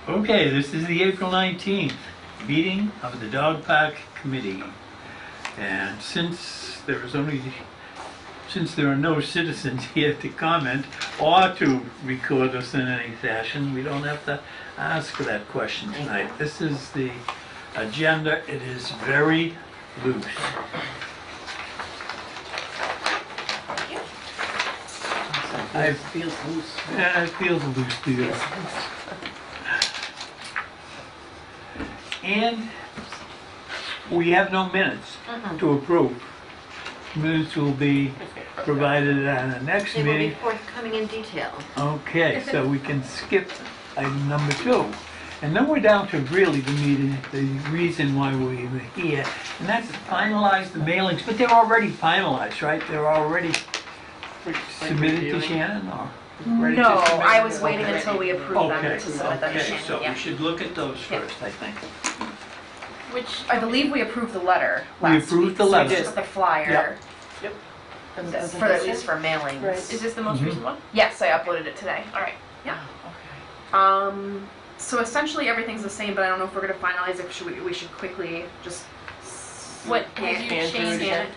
Okay, this is the April 19th meeting of the Dog Park Committee. And since there are no citizens here to comment or to record us in any fashion, we don't have to ask for that question tonight. This is the agenda. It is very loose. It feels loose. Yeah, it feels loose to you. And we have no minutes to approve. Minutes will be provided at the next They will be meeting. forthcoming in detail. Okay, so we can skip item number 2. And then we're down to really the meeting, the reason why we were here, and that's to finalize the mailings, but they're already finalized, right? They're already submitted to Shannon, or? ready to No, submit? I was waiting until we approved them Okay, to submit them to okay, Shannon, so we yeah. should look at those Yeah. first, I think. Which I believe we approved the letter We last approved week, the so letter. just the flyer, for at least for mailings. is this the most Mhm. recent one? Yes, I uploaded it today. All right. So essentially everything's the same, but I don't know if we're gonna finalize it, we should quickly just. What have you Can't do it changed? again.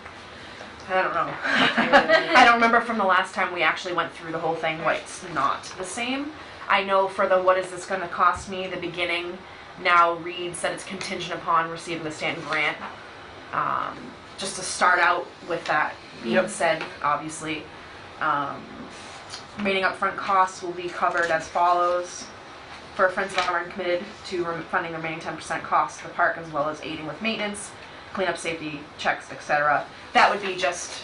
I don't know. I don't remember from the last time we actually went through the whole thing what's not the same. I know for the what is this gonna cost me, the beginning now reads that it's contingent upon receiving the Stanton grant. Just to start out with that being Yep. said, obviously. Remaining upfront costs will be covered as follows. For Friends of Auburn committed to funding the remaining 10% costs of the park as well as aiding with maintenance, cleanup, safety checks, etc. That would be just,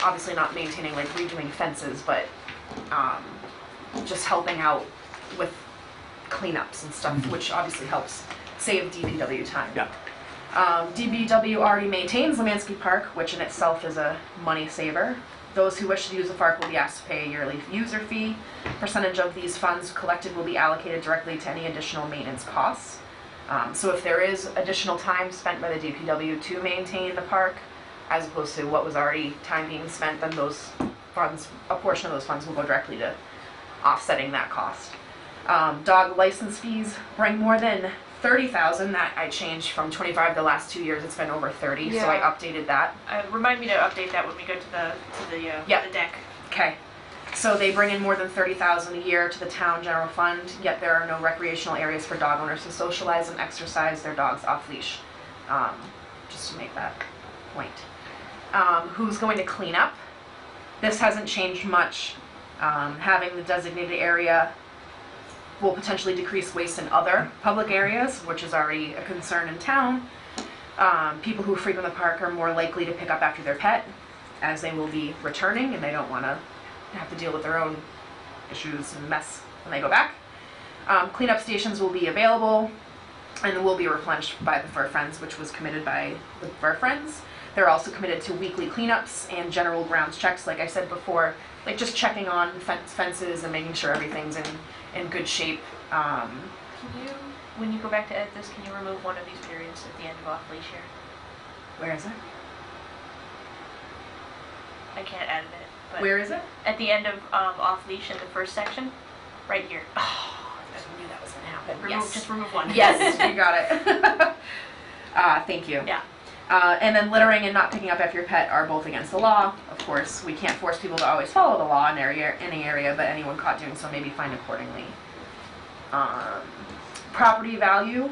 obviously not maintaining like redoing fences, but just helping out with cleanups and stuff, which obviously helps save DPW time. Yeah. DPW already maintains Lemansky Park, which in itself is a money saver. Those who wish to use the park will be asked to pay a yearly user fee. Percentage of these funds collected will be allocated directly to any additional maintenance costs. So if there is additional time spent by the DPW to maintain the park, as opposed to what was already time being spent, then those funds, a portion of those funds will go directly to offsetting that cost. Dog license fees bring more than 30,000. That I changed from 25 the last 2 years. It's been over 30, so I Yeah. updated that. Remind me to update that when we go to the Yeah. the deck. Okay. So they bring in more than 30,000 a year to the town general fund, yet there are no recreational areas for dog owners to socialize and exercise their dogs off leash. Just to make that point. Who's going to clean up? This hasn't changed much. Having the designated area will potentially decrease waste in other public areas, which is already a concern in town. People who frequent the park are more likely to pick up after their pet, as they will be returning and they don't want to have to deal with their own issues and mess when they go back. Cleanup stations will be available and will be replenished by the Fur Friends, which was committed by the Fur Friends. They're also committed to weekly cleanups and general grounds checks, like I said before, like just checking on fences and making sure everything's in good shape. Can you, when you go back to edit this, can you remove one of these periods at the end of off leash here? Where is it? I can't edit it. But Where is it? At the end of off leash in the first section, right here. Oh, I knew that was gonna happen. Remove, just remove one. Yes, you got it. Thank you. Yeah. And then littering and not picking up after your pet are both against the law. Of course, we can't force people to always follow the law in any area, but anyone caught doing so may be fined accordingly. Property value.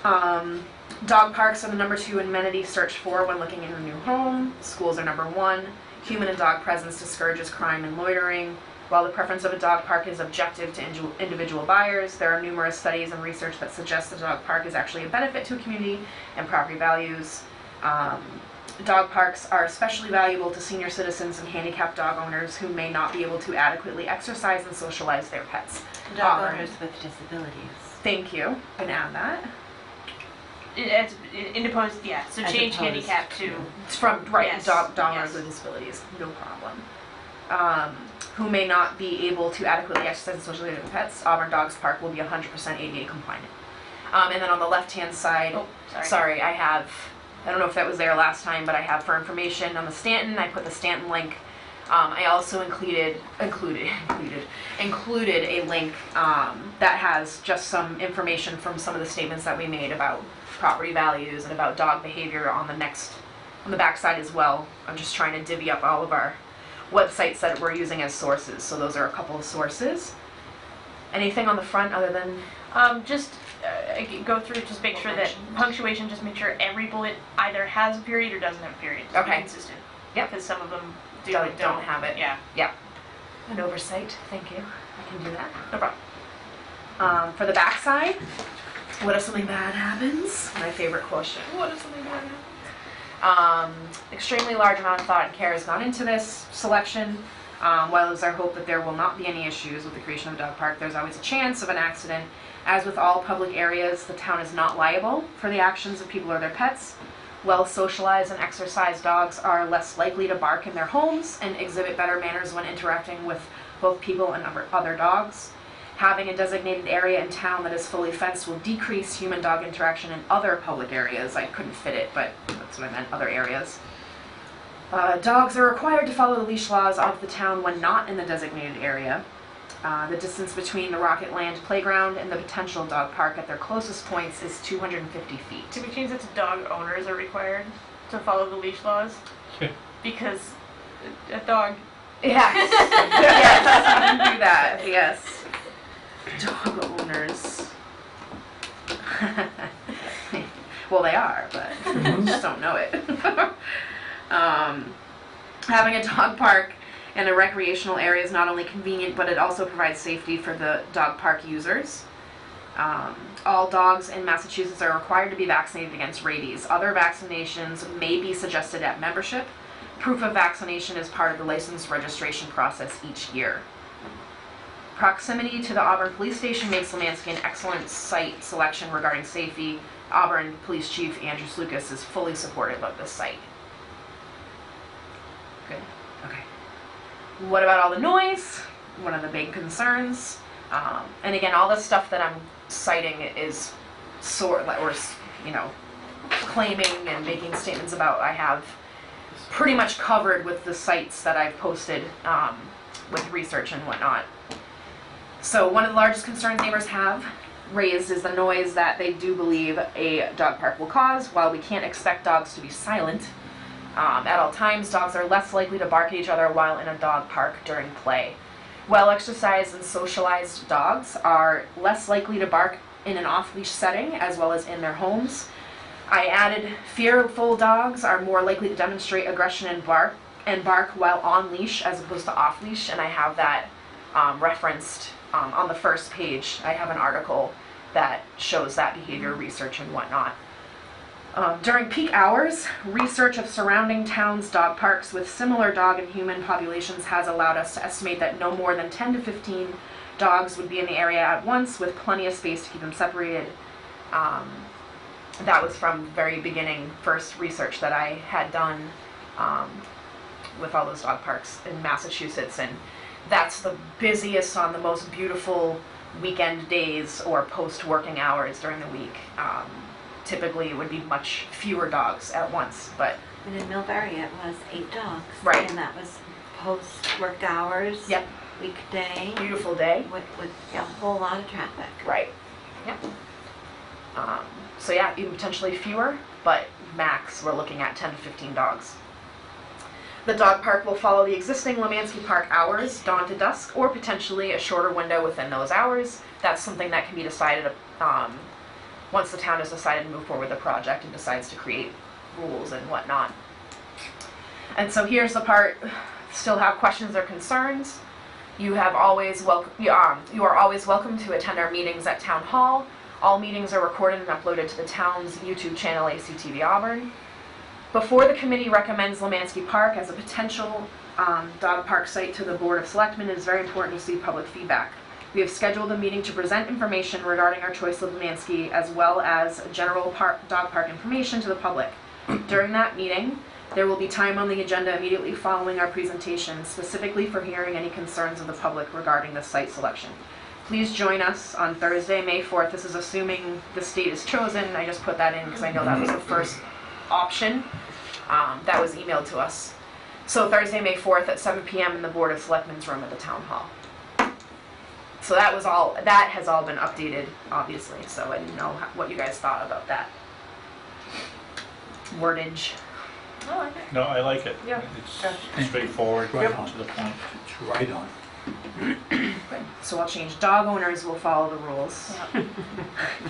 Dog parks are the number 2 amenity searched for when looking in a new home. Schools are number 1. Human and dog presence discourages crime and loitering. While the preference of a dog park is objective to individual buyers, there are numerous studies and research that suggest that a dog park is actually a benefit to a community and property values. Dog parks are especially valuable to senior citizens and handicapped dog owners who may not be able to adequately exercise and socialize their pets. Dog owners with disabilities. Thank you. Can add that. It's in opposed, yeah. So As change opposed handicap to. It's from Yes, dog owners yes. with disabilities, no problem. Who may not be able to adequately exercise and socialize their pets. Auburn Dogs Park will be 100% ADA compliant. And then on the left-hand side, Oh, sorry. sorry, I don't know if that was there last time, but I have for information on the Stanton. I put the Stanton link I also included a link that has just some information from some of the statements that we made about property values and about dog behavior on the backside as well. I'm just trying to divvy up all of our websites that we're using as sources. So those are a couple of sources. Anything on the front other than Just go through, just make sure that punctuation, just make sure every bullet either has a period or doesn't have a period. Just be Okay. consistent. Yep. Because some of them don't have it? Yeah. An oversight, thank you. I can do that, no problem. For the backside, what if something bad happens? My favorite question. What if something bad happens? Extremely large amount of thought and care has gone into this selection. While it's our hope that there will not be any issues with the creation of a dog park, there's always a chance of an accident. As with all public areas, the town is not liable for the actions of people or their pets. Well-socialized and exercised dogs are less likely to bark in their homes and exhibit better manners when interacting with both people and other dogs. Having a designated area in town that is fully fenced will decrease human-dog interaction in other public areas. I couldn't fit it, but that's what I meant, other areas. Dogs are required to follow the leash laws of the town when not in the designated area. The distance between the Rocket Land playground and the potential dog park at their closest points is 250 feet. To be changed, it's dog owners are required to follow the leash laws. Because a dog, Yes, yes, you can do that, yes. Dog owners. Well, they are, but just don't know it. Having a dog park and a recreational area is not only convenient, but it also provides safety for the dog park users. All dogs in Massachusetts are required to be vaccinated against rabies. Other vaccinations may be suggested at membership. Proof of vaccination is part of the license registration process each year. Proximity to the Auburn Police Station makes Lemansky an excellent site selection regarding safety. Auburn Police Chief Andrew Slucas is fully supportive of this site. Good. Okay. What about all the noise? One of the big concerns. And again, all the stuff that I'm citing is claiming and making statements about, I have pretty much covered with the sites that I've posted with research and whatnot. So one of the largest concerns neighbors have raised is the noise that they do believe a dog park will cause. While we can't expect dogs to be silent, at all times, dogs are less likely to bark at each other while in a dog park during play. Well-exercised and socialized dogs are less likely to bark in an off-leash setting as well as in their homes. I added fearful dogs are more likely to demonstrate aggression and bark while on leash as opposed to off leash, and I have that referenced on the first page. I have an article that shows that behavior research and whatnot. During peak hours, research of surrounding towns' dog parks with similar dog and human populations has allowed us to estimate that no more than 10 to 15 dogs would be in the area at once, with plenty of space to keep them separated. That was from the very beginning, first research that I had done with all those dog parks in Massachusetts, and that's the busiest on the most beautiful weekend days or post-working hours during the week. Typically, it would be much fewer dogs at once, but And in Millbury, it was 8 dogs. Right. And that was post-work hours. Yep. Weekday. beautiful day. With a whole lot of traffic. Right. Yep. So yeah, even potentially fewer, but max we're looking at 10 to 15 dogs. The dog park will follow the existing Lemansky Park hours, dawn to dusk, or potentially a shorter window within those hours. That's something that can be decided once the town has decided to move forward with the project and decides to create rules and whatnot. And so here's the part, still have questions or concerns. You are always welcome to attend our meetings at Town Hall. All meetings are recorded and uploaded to the town's YouTube channel, ACTV Auburn. Before the committee recommends Lemansky Park as a potential dog park site to the Board of Selectmen, it is very important to receive public feedback. We have scheduled a meeting to present information regarding our choice of Lemansky, as well as general dog park information to the public. During that meeting, there will be time on the agenda immediately following our presentation, specifically for hearing any concerns of the public regarding the site selection. Please join us on Thursday, May 4th. This is assuming the state is chosen. I just put that in because I know that was the first option that was emailed to us. So Thursday, May 4th at 7 PM in the Board of Selectmen's room at the Town Hall. So that has all been updated, obviously, so I didn't know what you guys thought about that. Wordage. I like it. No, I like it. Yeah. It's straightforward, Right right on. to the point. It's right on. Good. So I'll change dog owners will follow the rules. Yeah.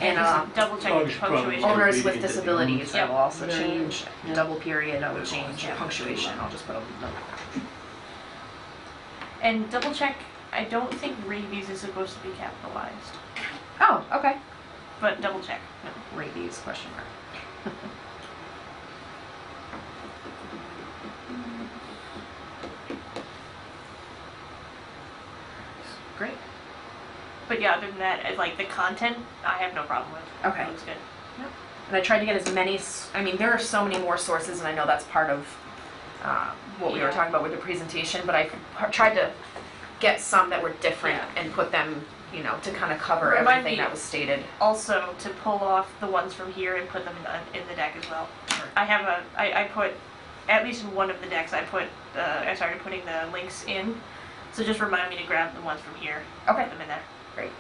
And Just double check Oh, the it's probably- punctuation. owners reading with it to the disabilities, I owners. will also Yeah. change Yeah. double period, I will change punctuation, I'll just put a note. And double check, I don't think rabies is supposed to be capitalized, Oh, okay. but double check. Rabies, question mark. Great. But yeah, other than that, like the content, I have no problem with. Okay. It looks good. And I tried to get as many, I mean, there are so many more sources, and I know that's part of what we were Yeah. talking about with the presentation, but I tried to get some that were different Yeah. and put them, you know, to kind of cover Remind everything me- that was stated. Also, to pull off the ones from here and put them in the deck as well. I have I put, at least in one of the decks, I started putting the links in. So just remind me to grab the ones from here. Okay. Put them in there. Great.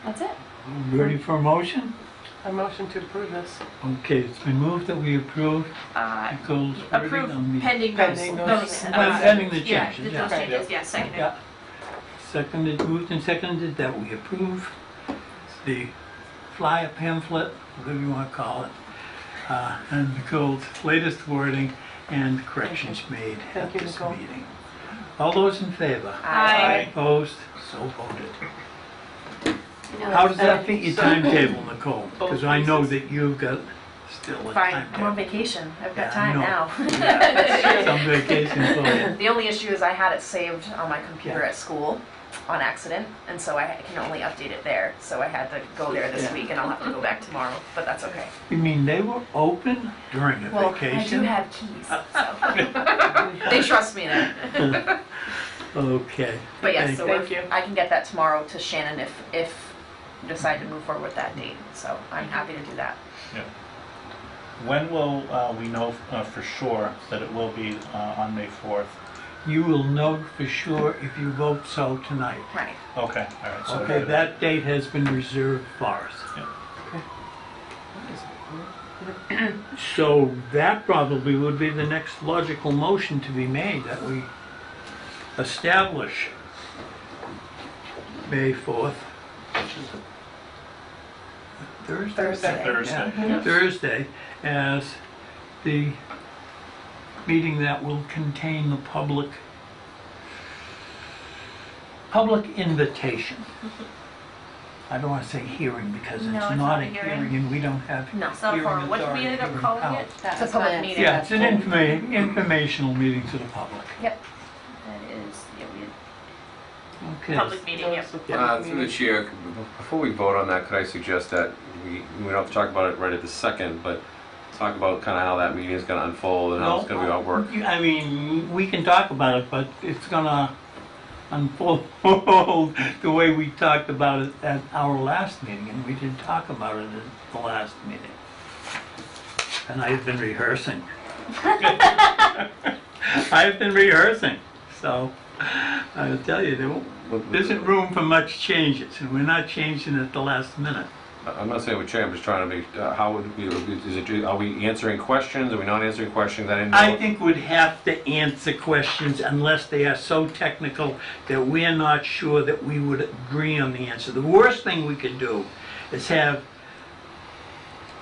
That's it. Ready for a motion? A motion to approve this. Okay, it's been moved that we approve Nicole's wording Approve on the... pending Pending those. those- Pending the Yeah, changes, those yeah. changes, yeah, seconded. Yeah. Seconded, moved and seconded that we approve the flyer pamphlet, whatever you want to call it, and Nicole's latest wording and corrections made at Thank you, this Nicole. meeting. All those in favor? Aye. Opposed? So voted. You know, How does that um, fit your timetable, Nicole? Because I know that you've got still a Fine, I'm on timetable. vacation, I've Yeah, got I time know. now. Some vacation for you. The only issue is I had it saved on my computer Yeah. at school on accident, and so I can only update it there. So I had to go there this Yeah. week, and I'll have to go back tomorrow, but that's okay. You mean they were open during the Well, vacation? I do have keys, so they trust me there. Okay. But yes, Thank so you. Thank you. I can get that tomorrow to Shannon if you decide to move forward with that date. So I'm happy to do that. Yeah. When will we know for sure that it will be on May 4th? You will know for sure if you vote so tonight. Right. Okay, all right. So Okay, that date has been reserved for us. Yeah. So that probably would be the next logical motion to be made, that we establish May 4th. Thursday? Thursday. Thursday. Yeah, Thursday as the meeting that will contain the public invitation. I don't want to say hearing because No, it's not a hearing and we don't have No. It's not a hearing forum. What did we authority end up here in calling town. it? It's a public meeting. Yeah, it's an informational meeting to the public. Yep. That is, yeah, we had Okay. public meeting, yep. Through the chair, before we vote on that, could I suggest that we don't have to talk about it right at the second, but talk about kind of how that meeting is going to unfold and how it's going to be our work? I mean, we can talk about it, but it's gonna unfold the way we talked about it at our last meeting, and we did talk about it at the last meeting. And I've been rehearsing. I've been rehearsing, so I'll tell you, there isn't room for much changes, and we're not changing at the last minute. I'm not saying we're changing, I'm just trying to make, how would we, are we answering questions, are we not answering questions? I didn't know. I think we'd have to answer questions unless they are so technical that we're not sure that we would agree on the answer. The worst thing we could do is have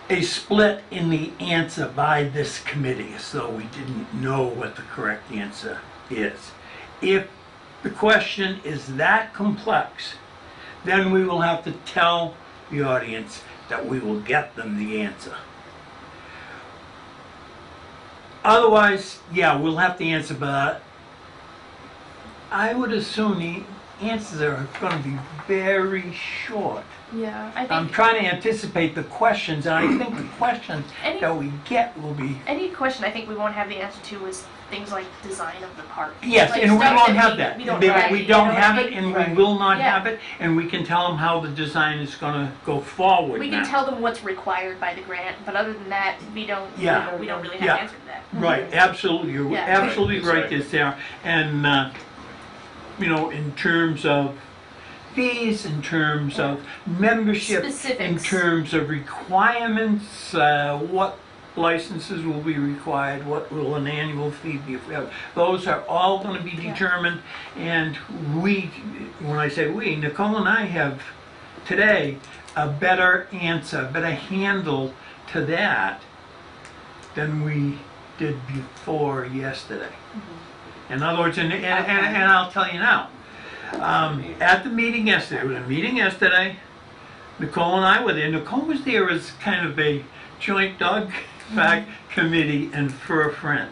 a split in the answer by this committee, so we didn't know what the correct answer is. If the question is that complex, then we will have to tell the audience that we will get them the answer. Otherwise, yeah, we'll have to answer, but I would assume the answers are going to be very short. Yeah, I I'm think, trying to anticipate the questions, and I think questions Any- that we get will be, Any question I think we won't have the answer to is things like design of the park. yes, Like and we stuff won't that have that. We don't, We right, we you don't know what have I it, mean? and Right. we will not Yeah. have it, and we can tell them how the design is gonna go forward We now. can tell them what's required by the grant, but other than that, we don't, Yeah. we don't really have Yeah. an answer to that. Right, absolutely, you're Yeah. absolutely right, Exactly. this there, and, you know, in terms of fees, in terms of membership, in Specifics. terms of requirements, what licenses will be required, what will an annual fee be if we have, those are all gonna be determined, and we, when I say we, Nicole and I have today a better answer, better handle to that than we did before yesterday. In other words, and I'll tell you now, at the meeting yesterday, it was a meeting yesterday, Nicole and I were there. Nicole was there as kind of a joint dog park committee and fur friend.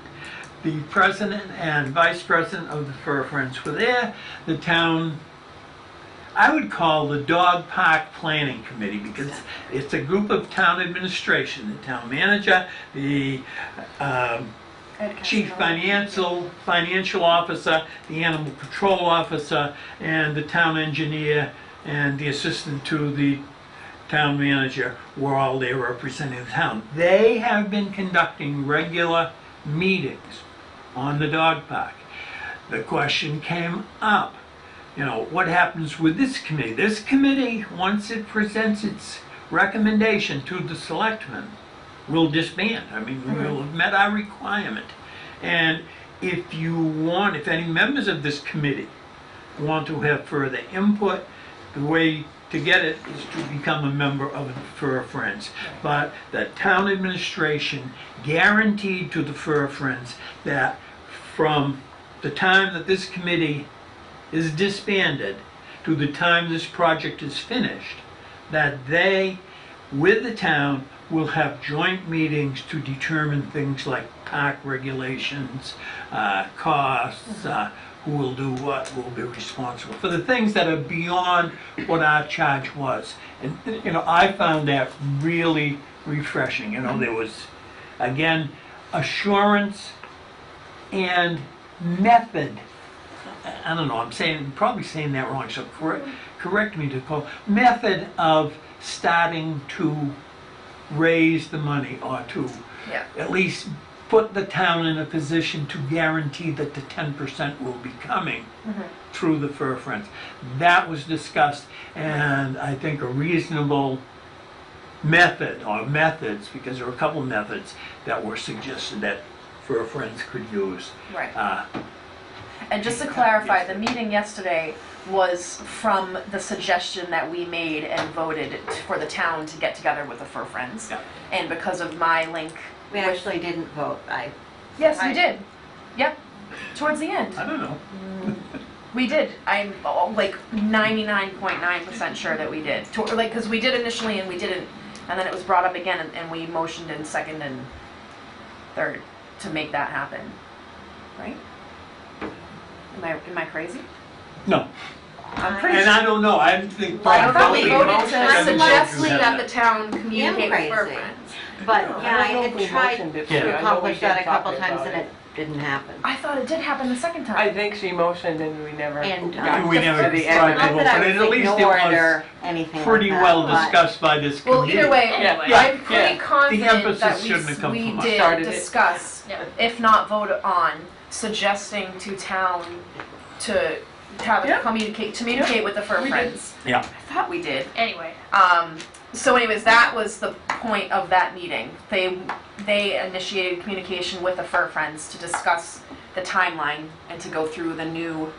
The president and vice president of the Fur Friends were there. The town, I would call the dog park planning committee, because it's a group of town administration, the town manager, the chief financial officer, the animal control officer, and the town engineer, and the assistant to the town manager were all there representing the town. They have been conducting regular meetings on the dog park. The question came up, you know, what happens with this committee? This committee, once it presents its recommendation to the selectmen, will disband. I mean, we will have met our requirement. And if you want, if any members of this committee want to have further input, the way to get it is to become a member of the Fur Friends. But the town administration guaranteed to the Fur Friends that from the time that this committee is disbanded to the time this project is finished, that they, with the town, will have joint meetings to determine things like park regulations, costs, who will do what, who will be responsible for the things that are beyond what our charge was. And, you know, I found that really refreshing. You know, there was, again, assurance and method. I don't know, probably saying that wrong, so correct me, Nicole. Method of starting to raise the money, or to Yeah. at least put the town in a position to guarantee that the 10% will be coming through the Fur Friends. That was discussed, and I think a reasonable method, or methods, because there were a couple of methods that were suggested that Fur Friends could use. Right. And just to clarify, the meeting yesterday was from the suggestion that we made and voted for the town to get together with the Fur Friends. Yeah. And because of my link. We with- actually didn't vote. Yes, we did. Yep. Towards the end. I don't know. We did. I'm like 99.9% sure that we did. Like, because we did initially and we didn't, and then it was brought up again and we motioned in second and third to make that happen. Right? Am I crazy? No, I'm pretty and sure. I don't know, I didn't think. I thought we probably voted motioned to and suggest voted. that the town communicate with Fur crazy. Friends. But, I yeah, I don't know if we had tried motioned it Yeah. to. to I know we accomplish that did a couple talk times about and it didn't happen. I thought it did happen the second time. I think she motioned and we never And, got We never to the tried end. to Not vote, that I but was at least it ignored was or anything pretty like that, well but- discussed by this committee. Well, either way, Yeah. Yeah. I'm pretty Yeah. confident emphasis that shouldn't have come we from us. did Started it. discuss, Yeah. if not vote on, suggesting to town to have Yeah. communicate with the Fur We did. Friends. Yeah. I thought we did. Anyway, So anyways, that was the point of that meeting. They initiated communication with the Fur Friends to discuss the timeline and to go through the new,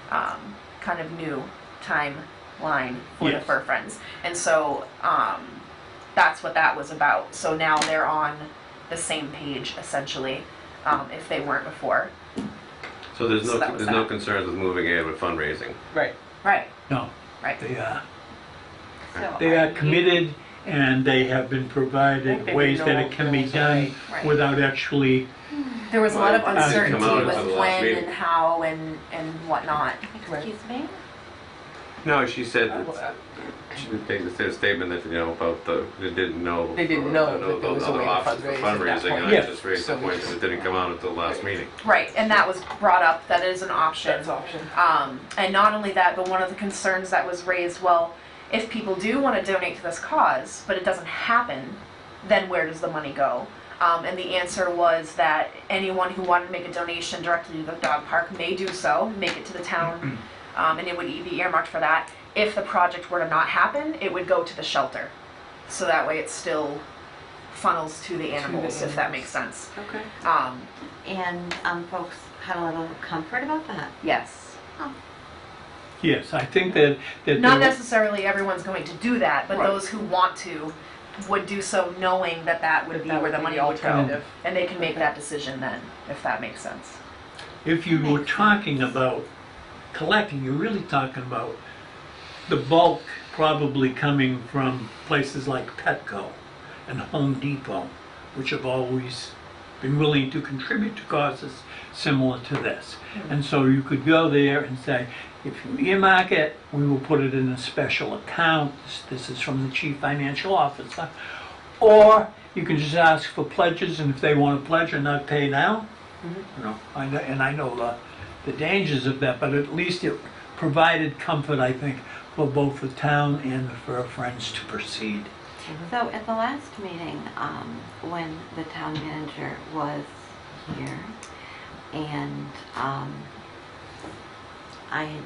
kind of new timeline for the Yes. Fur Friends. And so, that's what that was about. So now they're on the same page essentially, if they weren't before. So there's So that was no that. concerns with moving ahead with fundraising. Right. Right, No, right. So they are you- committed, and they have been provided Maybe ways that no it can be goes done away. Right. without actually, There was a lot of Well, it didn't come uncertainty out until with the last when meeting. and how and whatnot. Excuse me? No, she said, They did a statement that, about they didn't know. They didn't know that there was a other way to options for fundraise at that fundraising, point. and I Yeah. just raised the So point that it didn't come out until the last meeting. Right, and that was brought up, that is an option. That's option. And not only that, but one of the concerns that was raised, well, if people do want to donate to this cause, but it doesn't happen, then where does the money go? And the answer was that anyone who wanted to make a donation directly to the dog park may do so, make it to the town, and it would be earmarked for that. If the project were to not happen, it would go to the shelter. So that way it still funnels to the animals, if that animals. makes sense. Okay. Um, And folks had a little comfort about that. yes. Yes, I think that Not there- necessarily everyone's going to do that, but Right. those who want to would do so knowing that that would be That where the would be money would go. alternative. And they can make that decision then, if that makes sense. if you were talking about collecting, you're really talking about the bulk probably coming from places like Petco and Home Depot, which have always been willing to contribute to causes similar to this. And so you could go there and say, if you earmark it, we will put it in a special account. This is from the chief financial officer. Or you can just ask for pledges, and if they want to pledge and not pay now, I know the dangers of that, but at least it provided comfort, I think, for both the town and the Fur Friends to proceed. So at the last meeting, when the town manager was here, and I had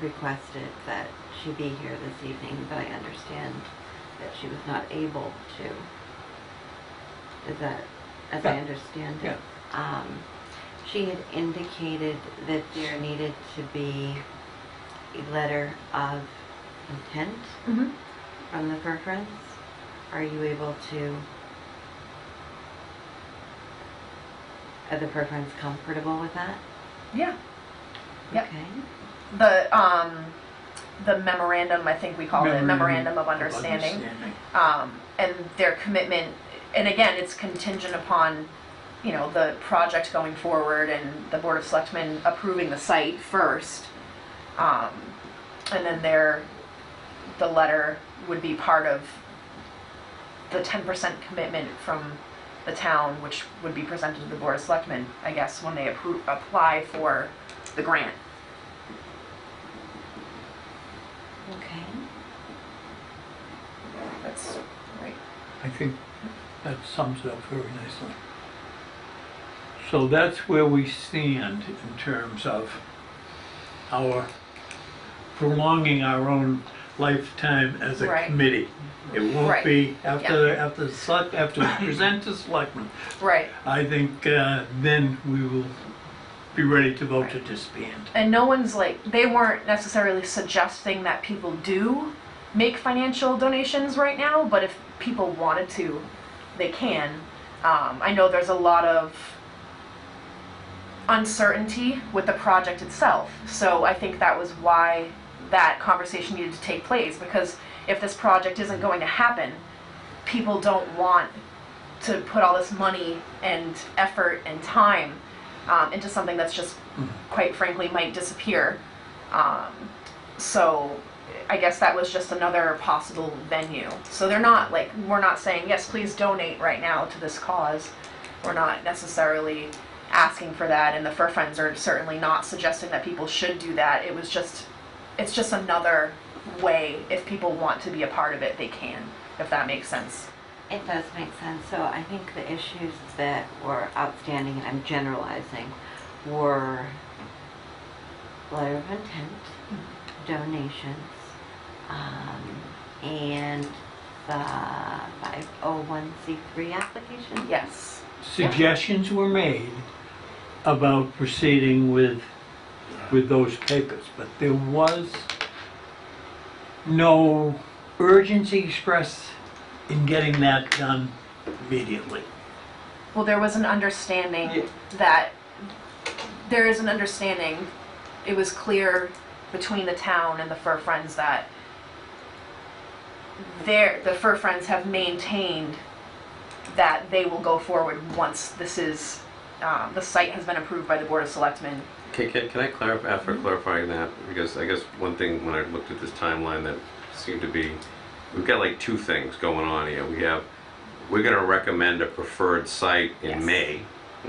requested that she be here this evening, but I understand that she was not able to. Is that, as I Yeah. understand Yeah. it? She had indicated that there needed to be a letter of intent Mm-hmm. from the Fur Friends. Are you able to, are the Fur Friends comfortable with that? Yeah. Yep. Okay. The memorandum, I think we call it, memorandum of understanding. And their commitment, and again, it's contingent upon, the project going forward and the Board of Selectmen approving the site first. And then the letter would be part of the 10% commitment from the town, which would be presented to the Board of Selectmen, I guess, when they apply for the grant. Okay. That's right. I think that sums it up very nicely. So that's where we stand in terms of our prolonging our own lifetime as a Right. committee. It won't Right. be after we present to selectmen. Right. I think then we will be ready to vote to disband. And no one's they weren't necessarily suggesting that people do make financial donations right now, but if people wanted to, they can. I know there's a lot of uncertainty with the project itself, so I think that was why that conversation needed to take place, because if this project isn't going to happen, people don't want to put all this money and effort and time into something that's just, quite frankly, might disappear. So I guess that was just another possible venue. So they're not we're not saying, yes, please donate right now to this cause. We're not necessarily asking for that, and the Fur Friends are certainly not suggesting that people should do that. It's just another way, if people want to be a part of it, they can, if that makes sense. It does make sense. So I think the issues that were outstanding, and I'm generalizing, were letter of intent, donations, and the 501c3 application. Yes. Suggestions were made about proceeding with those papers, but there was no urgency expressed in getting that done immediately. Well, there was an understanding Yeah. that, there is an understanding, it was clear between the town and the Fur Friends that the Fur Friends have maintained that they will go forward once this is, the site has been approved by the Board of Selectmen. Can I clarify, after clarifying that, because I guess one thing when I looked at this timeline that seem to be, we've got like two things going on here. We're gonna recommend a preferred site in Yes. May,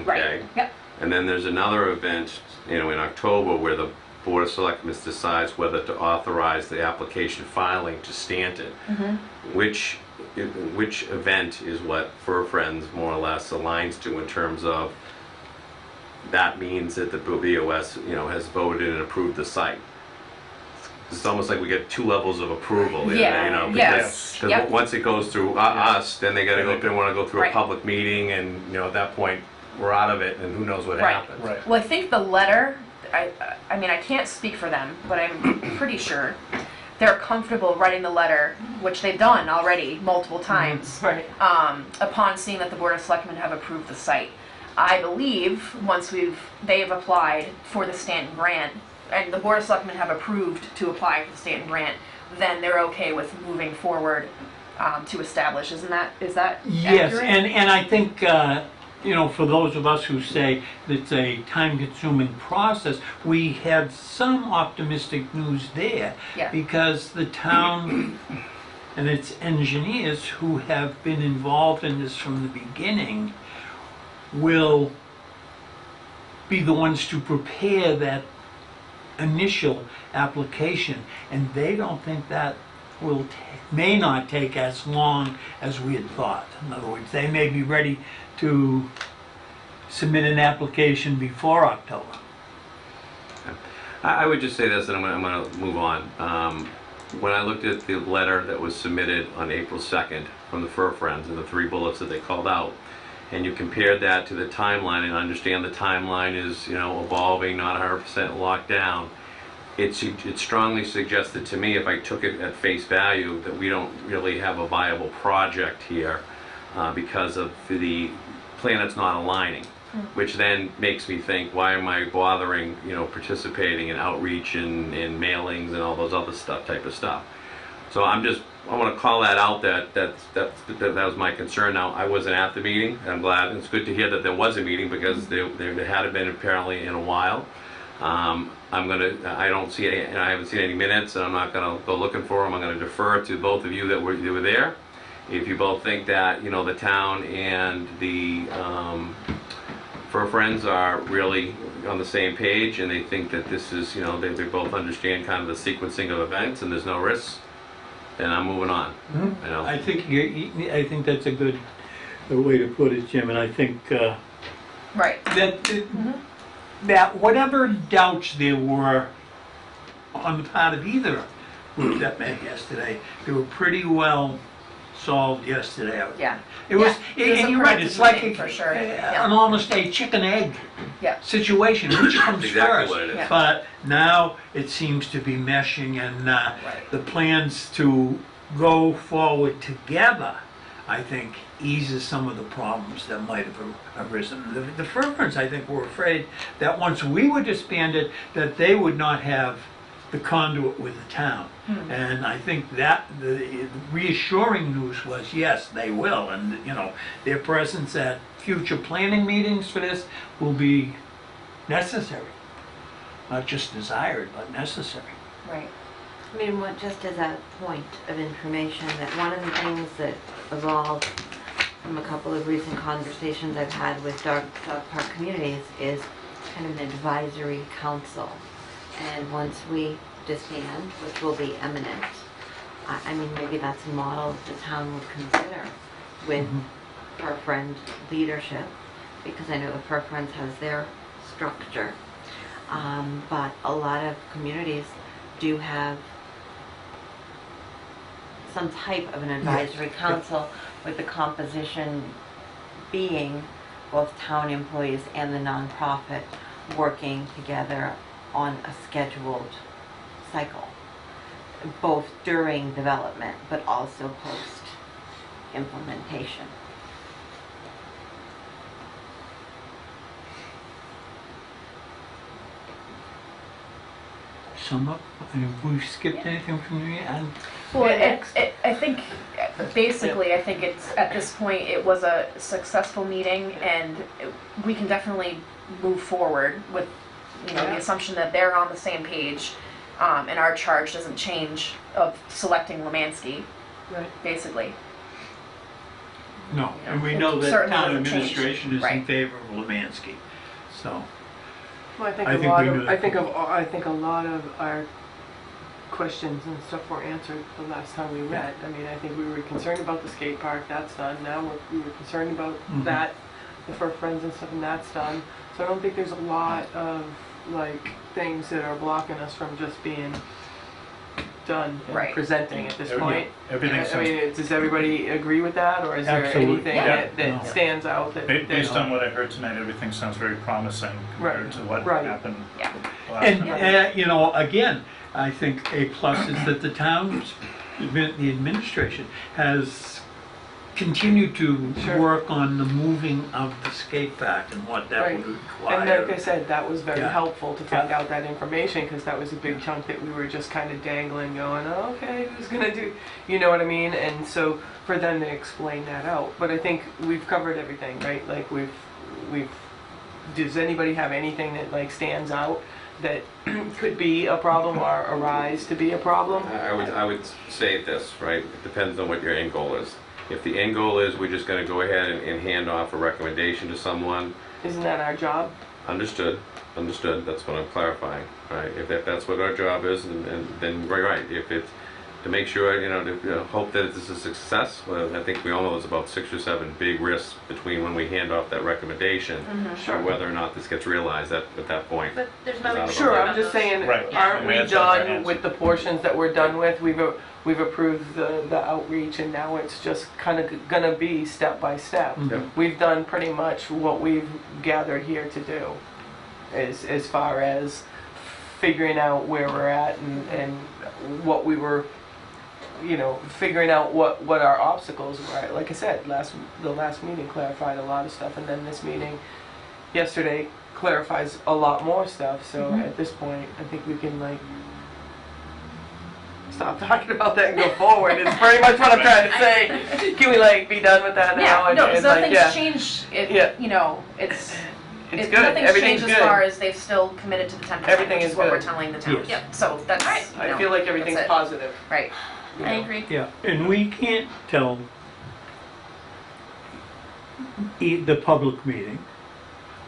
Right, okay? yep, And then there's another event, in October where the Board of Selectmen decides whether to authorize the application filing to Stanton. Which event is what Fur Friends more or less aligns to in terms of that means that the BOS, has voted and approved the site. It's almost like we get two levels of approval there, Yeah, yes, because yep. once it goes through us, then they want to go through a Right. public meeting, and at that point we're out of it, and who knows what Right. happens. Right. well, I think the letter, I mean, I can't speak for them, but I'm pretty sure they're comfortable writing the letter, which they've done already multiple times, Right. upon seeing that the Board of Selectmen have approved the site. I believe once they've applied for the Stanton grant, and the Board of Selectmen have approved to apply for the Stanton grant, then they're okay with moving forward to establish. Is that Yes, accurate? and I think, for those of us who say that it's a time-consuming process, we had some optimistic news there. Yeah. Because the town and its engineers who have been involved in this from the beginning will be the ones to prepare that initial application, and they don't think that may not take as long as we had thought. In other words, they may be ready to submit an application before October. I would just say this, and I'm going to move on. When I looked at the letter that was submitted on April 2nd from the Fur Friends and the 3 bullets that they called out, and you compared that to the timeline, and understand the timeline is, evolving, not 100% locked down, it strongly suggested to me, if I took it at face value, that we don't really have a viable project here because of the planets not aligning. Which then makes me think, why am I bothering, participating in outreach and mailings and all those other type of stuff. So I want to call that out, that was my concern. Now, I wasn't at the meeting. I'm glad, it's good to hear that there was a meeting, because there hadn't been apparently in a while. I don't see any, and I haven't seen any minutes, and I'm not gonna go looking for them. I'm gonna defer to both of you that were there. If you both think that, the town and the Fur Friends are really on the same page, and they think that this is, they both understand kind of the sequencing of events and there's no risks, then I'm moving on. I think that's a good way to put it, Jim, and I think Right. that whatever doubts there were on the part of either group that met yesterday, they were pretty well solved yesterday. Yeah. It was, Yeah. It was a and you're right, it's like productive meeting, for sure. Yeah. an almost a chicken-egg Yeah. situation, which comes That's exactly first. what it is. Yeah. But now it seems to be meshing, and the plans to go forward together, I think, eases some of the problems that might have arisen. The Fur Friends, I think, were afraid that once we were disbanded, that they would not have the conduit with the town. And I think that the reassuring news was, yes, they will, and their presence at future planning meetings for this will be necessary. Not just desired, but necessary. Right. I mean, just as a point of information, that one of the things that evolved from a couple of recent conversations I've had with dog park communities is kind of an advisory council. And once we disband, which will be imminent, I mean, maybe that's a model the town would consider with Fur Friend leadership, because I know the Fur Friends has their structure. But a lot of communities do have some type of an advisory council, with the composition being both town employees and the nonprofit working together on a scheduled cycle, both during development but also post implementation. Sum up, have we skipped anything from you? And Well, Yeah, I think basically, I think it's at this point it was a successful meeting, and we can definitely move forward with the assumption that they're on the same page, And our charge doesn't change of selecting Lemansky, Right. basically. No, and we know that Certainly town doesn't change. administration is in Right. favor of Lemansky, so. Well, I think I a think lot we knew of, that. I think a lot of our questions and stuff were answered the last time we met. I mean, I think we were concerned about the skate park, that's done. Now we were concerned about Mhm. that, the Fur Friends and stuff, and that's done. So I don't think there's a lot of, like, things that are blocking us from just being done and Right. presenting at this Yeah, point. everything I sounds- mean, does everybody agree with that, or is there Absolutely. anything Yeah. that No. stands out that? Based on what I heard tonight, everything sounds very promising compared Right. to what Right. happened Yeah. last And, time. you know, again, I think a plus is that the town's, the administration has continued to Sure. work on the moving of the skate park and what that Right. would And require. like I said, that was very Yeah. helpful to find out that information, because that was a big chunk that we were just kind of dangling, going, oh, okay, who's gonna do, you know what I mean? And so for them to explain that out, but I think we've covered everything, right? Like we've, does anybody have anything that like stands out that could be a problem or arise to be a problem? I would say this, right? It depends on what your end goal is. If the end goal is we're just gonna go ahead and hand off a recommendation to someone, Isn't that our job? understood, that's what I'm clarifying, right? If that's what our job is, and then, right, if it's to make sure, to hope that it's a success, well, I think we all know there's about 6 or 7 big risks between when we hand off that recommendation, Sure. and whether or not this gets realized at that point. But there's nothing. Without a Sure, vote. I'm just saying, Right. aren't we Yeah. That's our done answer. with the portions that we're done with? We've approved the outreach, and now it's just kind of gonna be step by step. Mhm. We've done pretty much what we've gathered here to do, as far as figuring out where we're at and what we were, figuring out what our obstacles were. Like I said, the last meeting clarified a lot of stuff, and then this meeting yesterday clarifies a lot more stuff. So at this point, I think we can stop talking about that and go forward. It's pretty much what I'm trying to say. Can we be done with that now? Yeah, no, and, nothing's yeah. changed. Yeah. It's It's it- good. Nothing's Everything's changed good. as far as they've still committed to the 10%. Everything which is what we're good. telling the town. Yes. Yep. So that's. I feel like everything's that's it. positive. Right. you I know. agree. Yeah, and we can't tell the public meeting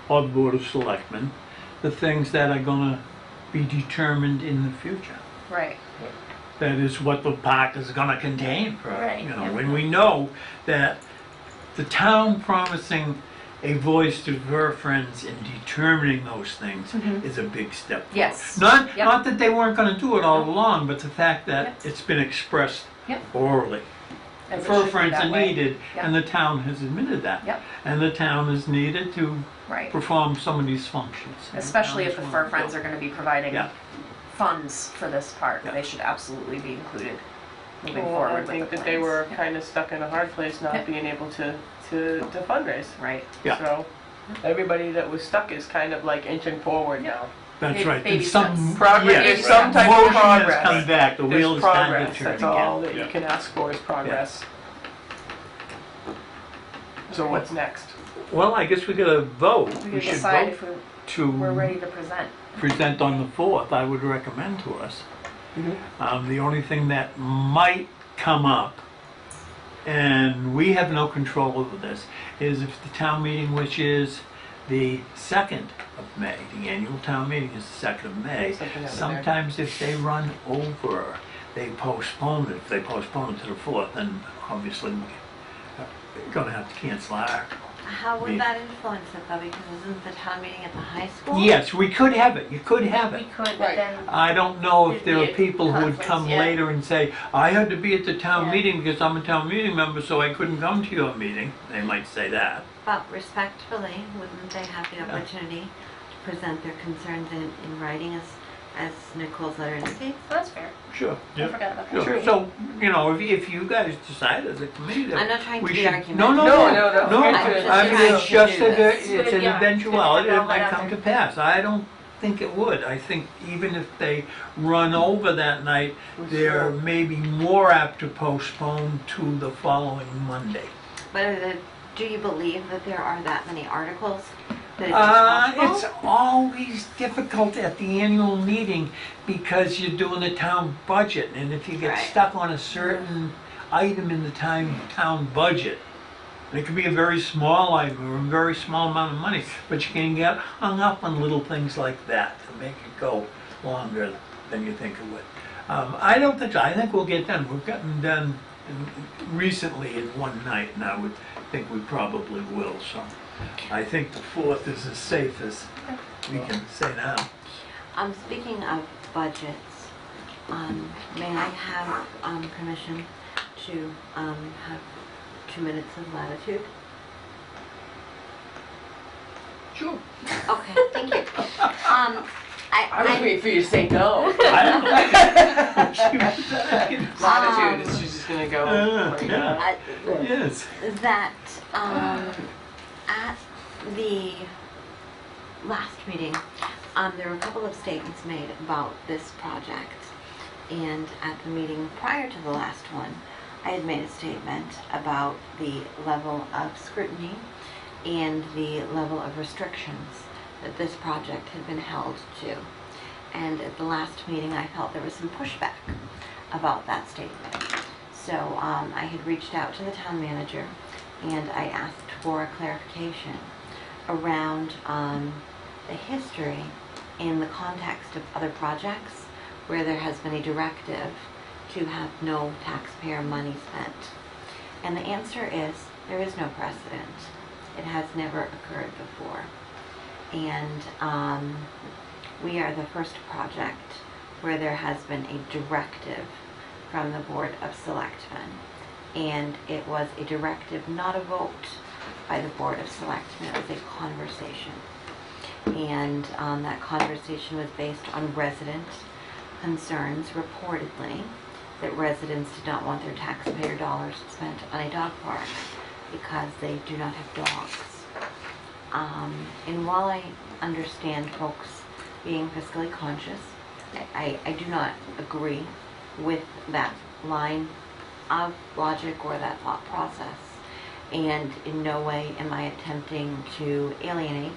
or the Board of Selectmen the things that are gonna be determined in the future. Right. That is what the park is gonna contain for, Right, yeah. when we know that the town promising a voice to her friends in determining those things is a big step forward. Yes. Not, Yep. not that they weren't gonna do it all along, but the fact that Yep. it's been expressed Yep. orally. And The it fur should be friends that are way. needed, Yep. and the town has admitted that. Yep. And the town is needed to Right. perform some of these functions. And the Especially town if the is fur willing to friends do are it. going to be providing Yeah. funds for this park. Yeah. They should absolutely be included moving Well, forward I with the think plans. that they were Yeah. kind of stuck in a hard place, not Yeah. being able to fundraise. Right. Yeah. So everybody that was stuck is kind of inching forward Yeah. now. That's Baby- right. baby There's some, steps. Progress. yes, There's some type of motion has progress. come back, the wheel There's is time to progress. turn That's again. all that you Yeah. can ask for is progress. So what's next? Well, I guess we gotta vote. We We can should decide vote if we're ready to to present. present on the 4th, I would recommend to us. Mhm. The only thing that might come up, and we have no control over this, is if the town meeting, which is the 2nd of May, the annual town meeting is the 2nd of May, Something over there. sometimes if they run over, they postpone it. If they postpone it to the 4th, then obviously we're gonna have to cancel our. How would Me. that influence it though? Because isn't the town meeting at the high school? Yes, we could have it, you could have We it. could, but Right. then I don't know if there are There'd be a people who would conflict, come yeah. later and say, I had to be at the town Yeah. meeting because I'm a town meeting member, so I couldn't come to your meeting. They might say that. But respectfully, wouldn't they have the opportunity to present their concerns in writing as Nicole's letter indicates? that's fair. Sure. I forgot about that. Sure. So, if you guys decide as a committee that I'm not trying to we be should. argumentative. No, No, no. I'm just I mean, trying it's to just do this. it's an Yeah. eventuality Get that all might that out come to there. pass. I don't think it would. I think even if they run over that night, they're maybe more apt to postpone to the following Monday. But do you believe that there are that many articles That it's It's possible? always difficult at the annual meeting because you're doing the town budget, and if you get Right. stuck on a certain item in the town budget, and it could be a very small item or a very small amount of money, but you can get hung up on little things like that to make it go longer than you think it would. I don't think so. I think we'll get done. We've gotten done recently in one night, and I would think we probably will, so. I think the 4th is as safe as we can say now. Speaking of budgets, may I have, permission to, have 2 minutes of latitude? Sure. Okay, thank you. I was waiting for you to say no. Latitude, is she's just gonna go. like yeah. that. Yes. That at the last meeting, there were a couple of statements made about this project. And at the meeting prior to the last one, I had made a statement about the level of scrutiny and the level of restrictions that this project had been held to. And at the last meeting, I felt there was some pushback about that statement. So I had reached out to the town manager and I asked for a clarification around the history in the context of other projects where there has been a directive to have no taxpayer money spent. And the answer is there is no precedent. It has never occurred before. And we are the first project where there has been a directive from the Board of Selectmen. And it was a directive, not a vote by the Board of Selectmen. It was a conversation. And that conversation was based on resident concerns, reportedly, that residents did not want their taxpayer dollars spent on a dog park because they do not have dogs. And while I understand folks being fiscally conscious, I do not agree with that line of logic or that thought process. And in no way am I attempting to alienate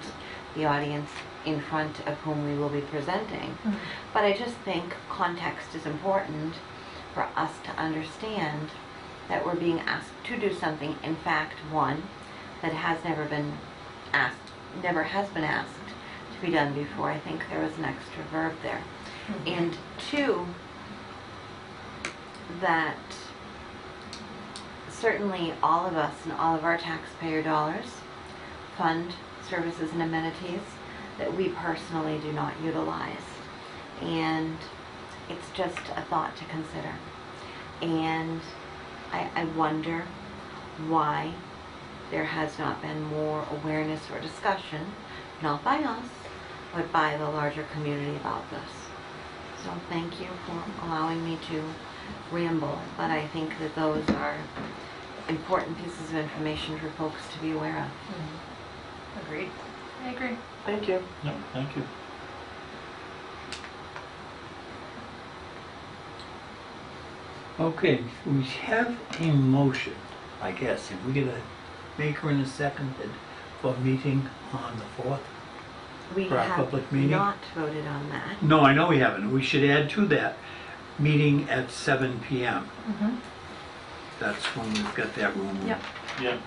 the audience in front of whom we will be presenting. But I just think context is important for us to understand that we're being asked to do something, in fact, one, that has never has been asked to be done before. I think there was an extra verb there. And two, that certainly all of us and all of our taxpayer dollars fund services and amenities that we personally do not utilize. And it's just a thought to consider. And I wonder why there has not been more awareness or discussion, not by us, but by the larger community about this. So thank you for allowing me to ramble, but I think that those are important pieces of information for folks to be aware of. Agreed. I agree. Thank you. No, thank you. Okay, we have a motion, I guess. If we get a maker and a seconded for meeting on the 4th. We For our have public meeting? not voted on that. No, I know we haven't. We should add to that, meeting at 7 p.m. That's when we've got that room. Yep. Yeah.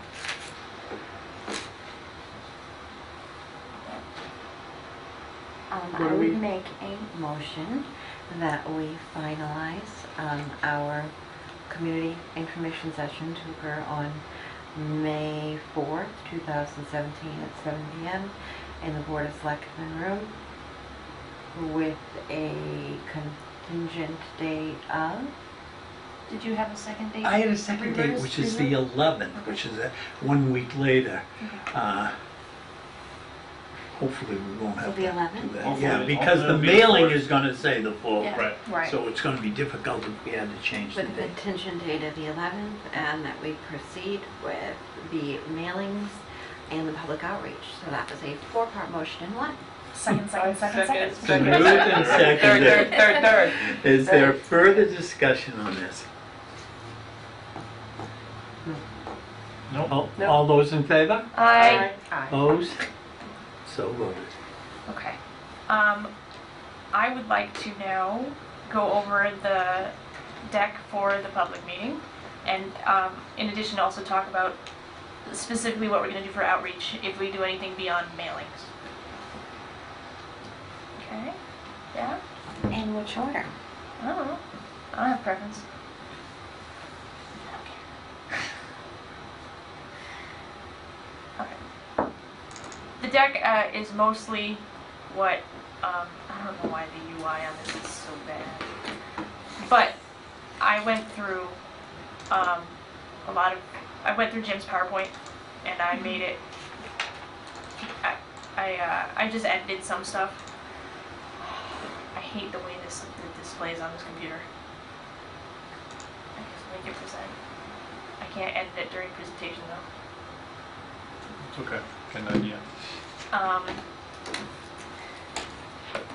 I What do we- would make a motion that we finalize our community information session to occur on May 4th, 2017 at 7 p.m. in the Board of Selectmen room with a contingent date of, Did you have a second date? I had a second date, which is the 11th, which is 1 week later. Hopefully we won't have So to the do 11th? that. Hopefully- Yeah, because the hopefully it'll be mailing the is gonna say the 4th. Yeah. Right. Right. So it's gonna be difficult if we had to change the with a date. contingent date of the 11th, and that we proceed with the mailings and the public outreach. So that was a 4-part motion in one. Second. Been moved and seconded. Third. Is there further discussion on this? No. All those in favor? Aye. Opposed? So voted. Okay. I would like to now go over the deck for the public meeting, and in addition, also talk about specifically what we're going to do for outreach if we do anything beyond mailings. Okay? Yeah? In which order? I don't know. I don't have preference. Okay. The deck is mostly what, I don't know why the UI on this is so bad. But I went through I went through Jim's PowerPoint and I made it, I just edited some stuff. I hate the way this displays on this computer. I just make it present. I can't edit it during presentation though. It's okay. Good idea.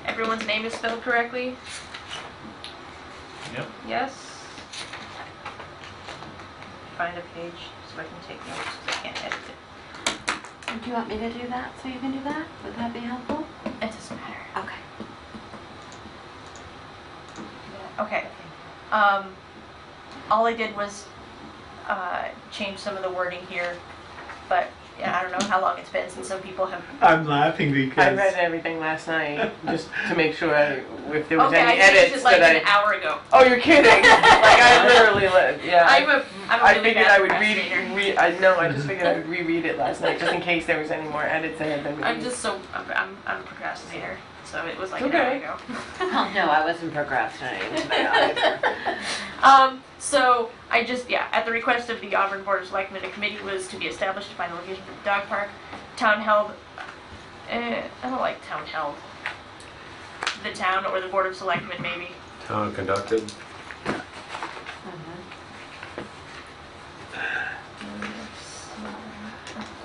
Everyone's name is spelled correctly? Yep. Yes? Find a page so I can take notes, 'cause I can't edit it. Do you want me to do that so you can do that? Would that be helpful? It doesn't matter. Okay. Okay. All I did was change some of the wording here, but yeah, I don't know how long it's been since some people have. I'm laughing I because read everything last night just to make sure if there was Okay, I any changed edits it like that an hour ago. Oh, you're kidding! Like I literally yeah. I'm a I really figured bad I would procrastinator. I know. I just figured I would reread it last night just in case there was any more edits that had been made. I'm just so I'm a procrastinator, so it was like an Okay. hour ago. Oh, no, I wasn't procrastinating today either. So I just, at the request of the Auburn Board of Selectmen, a committee was to be established to find the location for the dog park. Town held, I don't like town held. The town or the Board of Selectmen maybe. Town conducted.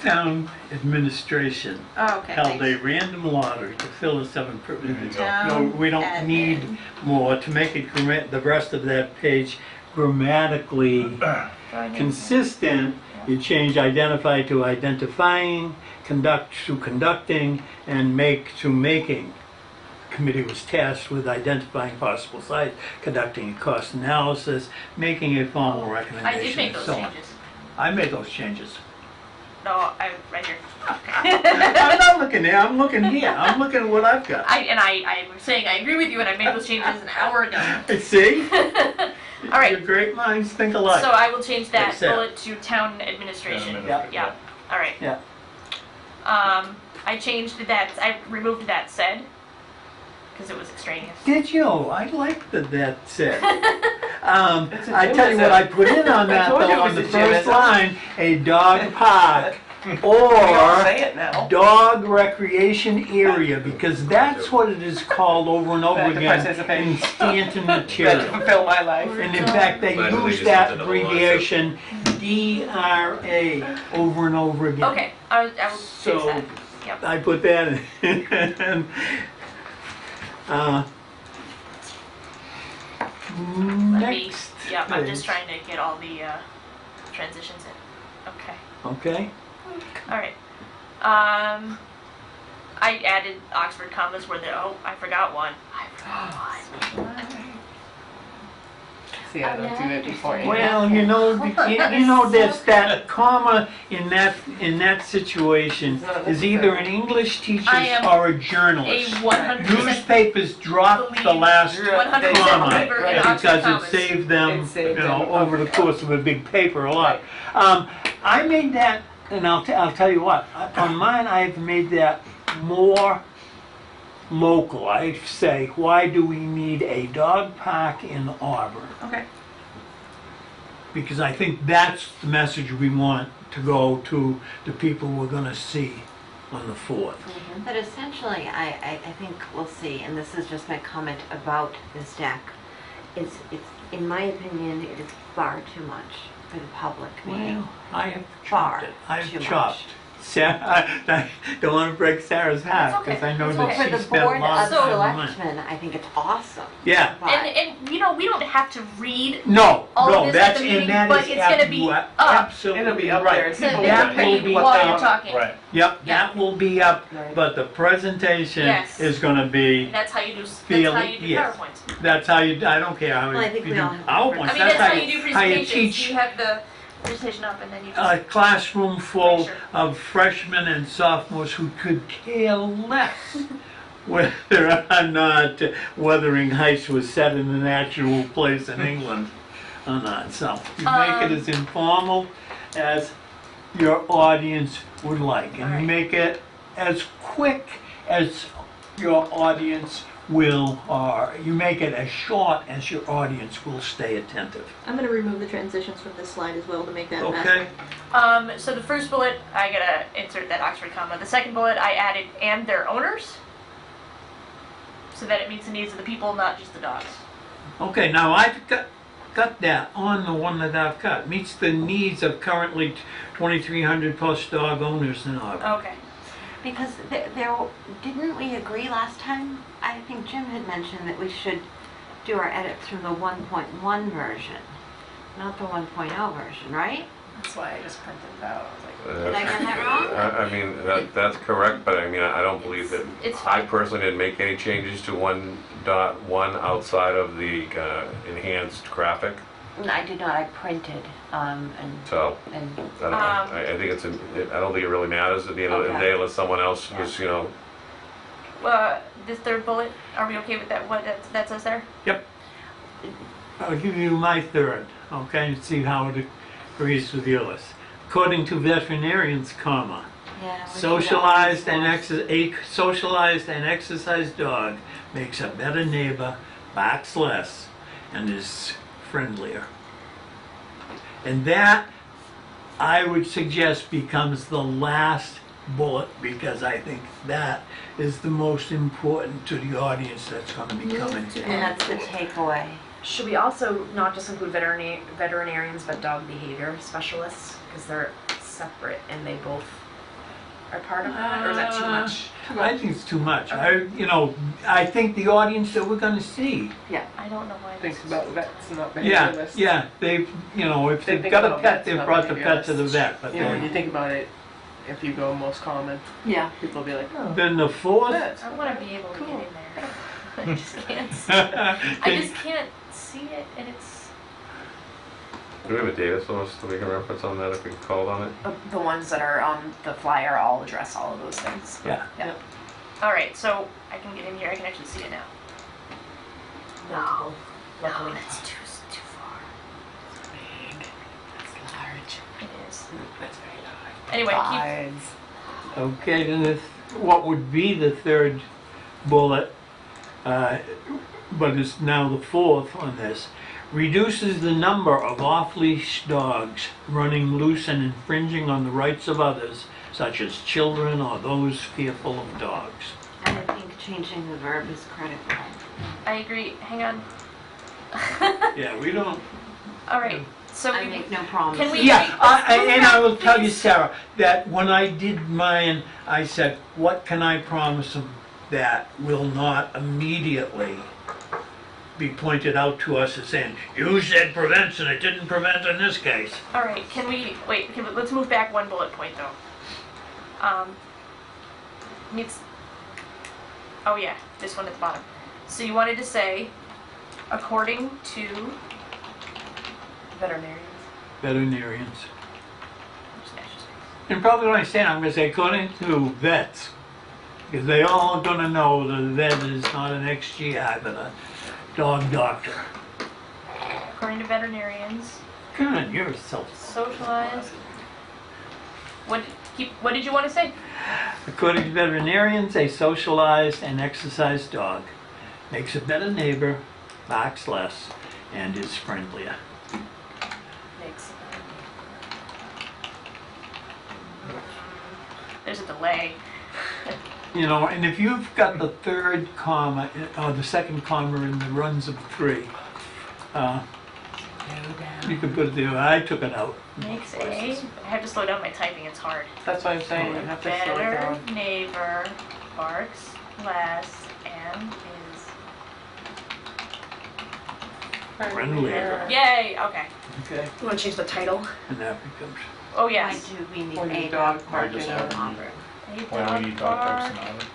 town administration Oh, okay, held thanks. a random lottery to fill the 7 privileges. No, Town we don't admin. need more to make it the rest of that page grammatically consistent. You change identify to identifying, conduct to conducting, and make to making. Committee was tasked with identifying possible sites, conducting a cost analysis, making a formal I recommendation, did make and those so on. changes. I made those changes. No, right here. I'm not looking there, I'm looking here, I'm looking at what I've got. I was saying I agree with you, and I made those changes an hour ago. See? All right. Your great minds think alike. So I will change that Accept. bullet to town administration. Yeah. All right. Yeah. I changed that. I removed that said because it was extraneous. Did you? I liked that said. It's a I tell you gym, what I put in on I that told you though, it on was the a gym, first it's a- line, a dog park We don't or say it now. dog recreation area, because that's what it is called over and over That to again participate. in Stanton That material. fulfill my life. And in fact, they Glad that they use just that something along the lines of- abbreviation DRA over and over again. Okay. I will fix So that. Yep. I put that in. Let me. Next. Yep. I'm just page. trying to get all the transitions in. Okay. Okay. All right. I added Oxford commas where there. Oh, I forgot one. I forgot one. See, I don't do it before. Well, you know, that's that comma in that situation is either an English teacher I am or a A journalist. 100% Newspapers drop the last 100% comma believer in Oxford because it commas. saved them, It saved you know, them. over the course of a big paper a lot. I made that, and I'll tell you what, on mine I've made that more local. I say, why do we need a dog park in Auburn? Okay. Because I think that's the message we want to go to the people we're gonna see on the 4th. But essentially, I think we'll see, and this is just my comment about this deck, it's, in my opinion, it is far too much for the public meeting. Well, I have Far chopped it. I've too much. chopped Sarah, I don't want to break Sarah's heart, That's okay. because I know That's that okay. For she the spent a Board lot of of time and money. Selectmen, I think it's awesome. Yeah. But And you know, we don't have to read No, all no, of this at that's, the and meeting, that but is it's gonna be up. absolutely It'll be up right. there. so People they will can That will read be while you're up. talking. Right. Yep, Yeah. that will be up, Right. but the presentation Yes. is gonna be, And that's how you do. That's Feel how it, you do yes. PowerPoints. that's how you, I don't care how Well, I you think we do all have PowerPoints, different- I mean, that's how you do how you presentations. teach You have the presentation up, and then you just. a classroom full Sure. of freshmen and sophomores who could care less whether or not Wuthering Heights was set in an actual place in England or not. So you make it as informal as your audience would like, and you Alright. make it as quick as your audience will, or you make it as short as your audience will stay attentive. I'm gonna remove the transitions from this slide as well to make that Okay? So the first bullet, I gotta insert that Oxford comma. The second bullet, I added and their owners, so that it meets the needs of the people, not just the dogs. Okay, now I've got that on the one that I've got. Meets the needs of currently 2,300 plus dog owners in Auburn. Okay. because there, didn't we agree last time? I think Jim had mentioned that we should do our edits from the 1.1 version, not the 1.0 version, right? That's why I just printed it out. I was like, Did I get that wrong? I mean, that's correct, but I mean, I don't believe that, It's I fine. personally didn't make any changes to 1.1 outside of the enhanced graphic, I did not, I printed, and so, I don't know. I think I don't think it really matters at the end of the Okay. day unless someone else was, you know, This third bullet, are we okay with that? What that says there? Yep. I'll give you my third, okay, and see how it agrees with yours. According to veterinarians, comma, yeah. we should socialized and always- a socialized and exercised dog makes a better neighbor, barks less, and is friendlier. And that, I would suggest, becomes the last bullet, because I think that is the most important to the audience that's going to be coming. And that's the takeaway. Should we also not just include veterinarians, but dog behavior specialists? Because they're separate and they both are part of that, or is that too much? I think it's too much. I think the audience that we're going to see, I don't know why. thinks about vets, not yeah, behaviorists. yeah, if They they've think got a about pet, vets, they've not brought the pet to the behaviorists. vet, but You know, when you then, think about it, if you go most common, Yeah. people will be like, oh, then the fourth. vets. I want to be able to Cool. get in there. I just can't. I just can't see it, and it's. do we have a data source that we can reference on that if we called on it? The ones that are on the flyer all address all of those things. Yeah. All right, so I can get in here. I can actually see it now. Multiple, No, luckily. that's too far. That's large. It is. That's very large. Anyway, Sides. Okay, then what would be the third bullet, but is now the fourth on this, reduces the number of off-leash dogs running loose and infringing on the rights of others, such as children or those fearful of dogs. And I think changing the verb is critical. I agree. Hang on. Yeah, we don't. All right. So I we. make no promises. Can we- Yeah, let's move and I back, will tell you, please. Sarah, that when I did mine, I said, what can I promise them that will not immediately be pointed out to us as saying, you said prevents and it didn't prevent in this case. All right. Can we wait? Okay, but let's move back one bullet point though. Needs. Oh yeah, this one at the bottom. So you wanted to say, according to. Veterinarians. Veterinarians. And probably when I say it, I'm gonna say according to vets. Because they all are gonna know that a vet is not an XGI, but a dog doctor. According to veterinarians, Come on, you're so. socialized. What did you want to say? According to veterinarians, a socialized and exercised dog makes a better neighbor, barks less, and is friendlier. Makes. There's a delay. You know, and if you've got the third comma, or the second comma in the runs of three, You could put it there, I took it out. Makes a, I have to slow down my typing, it's hard. That's what I'm saying, you have to slow it Better down. neighbor, barks less, and is, Friendlier. yay, okay. Okay, You wanna change the title? and that becomes, Oh, Why yes. do we need Or a your dog dog park park in in Auburn? A Why do we need dog parks in park- Auburn?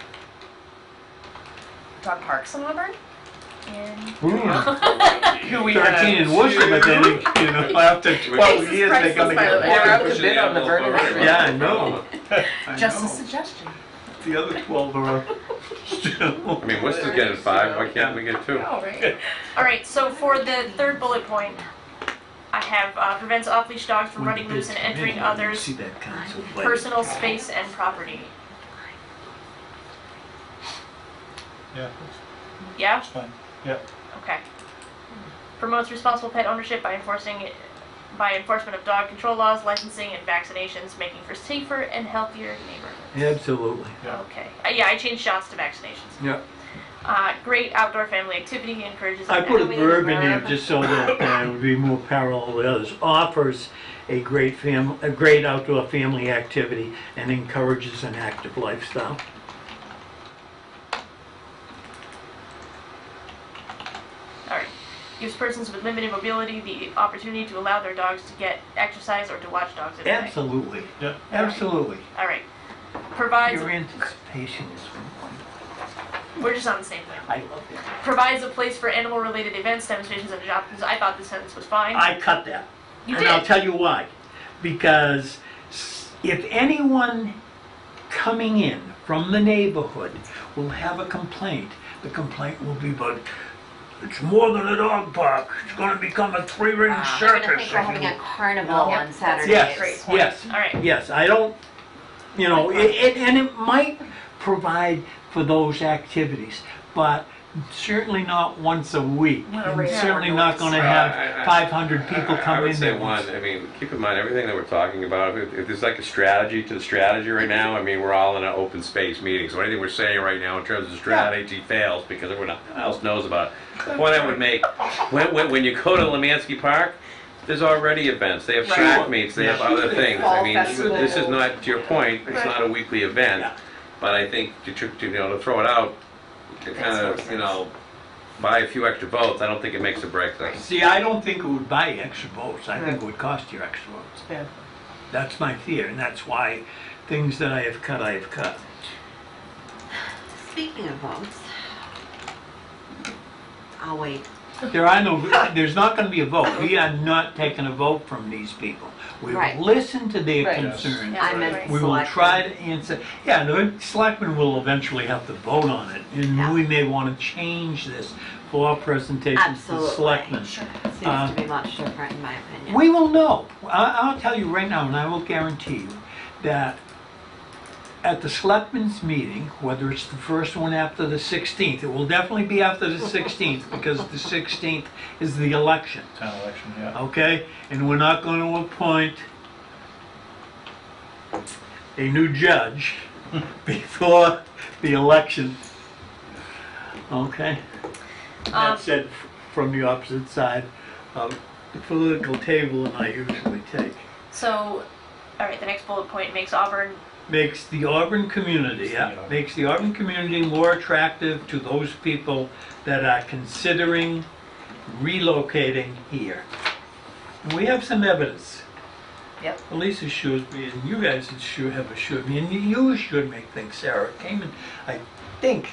Dog parks in Auburn? In, Do we have 13 in Worcester, but then, you know, after 12 Jesus years, they're Christ, gonna that's get my- They're bored. up to bid on the verdict. Yeah, I know. I Just a know. suggestion. The other 12 are still. I mean, Worcester's getting 5, why can't we get 2? Oh, right. all right, so for the third bullet point, I have prevents off-leash dogs from running loose and entering others' See that council play. personal space and property. Yeah, Yeah? that's fine. Yeah. Okay. Promotes responsible pet ownership by enforcement of dog control laws, licensing, and vaccinations, making for safer and healthier neighborhoods. Absolutely. Yeah. Okay. Yeah, I changed shots to vaccinations. Yeah. Great outdoor family activity encourages. I put a we verb need in there verb. just so that it would be more parallel with others. Offers a great outdoor family activity and encourages an active lifestyle. All right. Gives persons with limited mobility the opportunity to allow their dogs to get exercise or to watch dogs at play. Absolutely. Yeah. Absolutely. All right. Provides. Your anticipation is one. We're just on the same thing. I love it. Provides a place for animal-related events, demonstrations, and adoptions. I thought this sentence was fine. I cut that. You And did. I'll tell you why. Because if anyone coming in from the neighborhood will have a complaint, the complaint will be, but it's more than a dog park. It's going to become a three-ring They're gonna circus. think we're having a carnival No. on Saturdays. Yes, Great point. yes, All right. yes. I don't, you know, and it might provide for those activities, but certainly not once a week. Not a And regular certainly not noise. going to have 500 people come I would in say there one, once. I mean, keep in mind, everything that we're talking about, if there's like a strategy to the strategy right now, I mean, we're all in an open space meeting, so anything we're saying right now in terms of strategy fails because everyone else knows about it. The point I would make, when you go to Lemansky Park, there's already events, they have track meets, they have other things. I mean, this is not, to your point, it's not a weekly event, Yeah. but I think to throw it out, to kind of, buy a few extra votes, I don't think it makes or breaks us. See, I don't think it would buy extra votes. I think it would cost you extra votes. Yeah. That's my fear, and that's why things that I have cut. Speaking of votes, I'll wait. There's not going to be a vote. We are not taking a vote from these people. We will Right. listen to their Right. concerns. Yeah. I meant the We will selectmen. try to answer. Yeah, the selectmen will eventually have to vote on it, and Yeah. we may want to change this for our presentation to the Absolutely. selectmen. Seems Uh, to be much different in my opinion. We will know. I'll tell you right now, and I will guarantee you, that at the selectmen's meeting, whether it's the first one after the 16th, it will definitely be after the 16th, because the 16th is the election, Town election, yeah. okay? And we're not going to appoint a new judge before the election, okay? That said, from the opposite side of the political table, and I usually take. So, all right, the next bullet point makes Auburn. Makes the Auburn community, makes the Auburn community more attractive to those people that are considering relocating here. And we have some evidence. Yep. Police assures me, and you guys have assured me, and you assured me, I think, Sarah, came in, I think,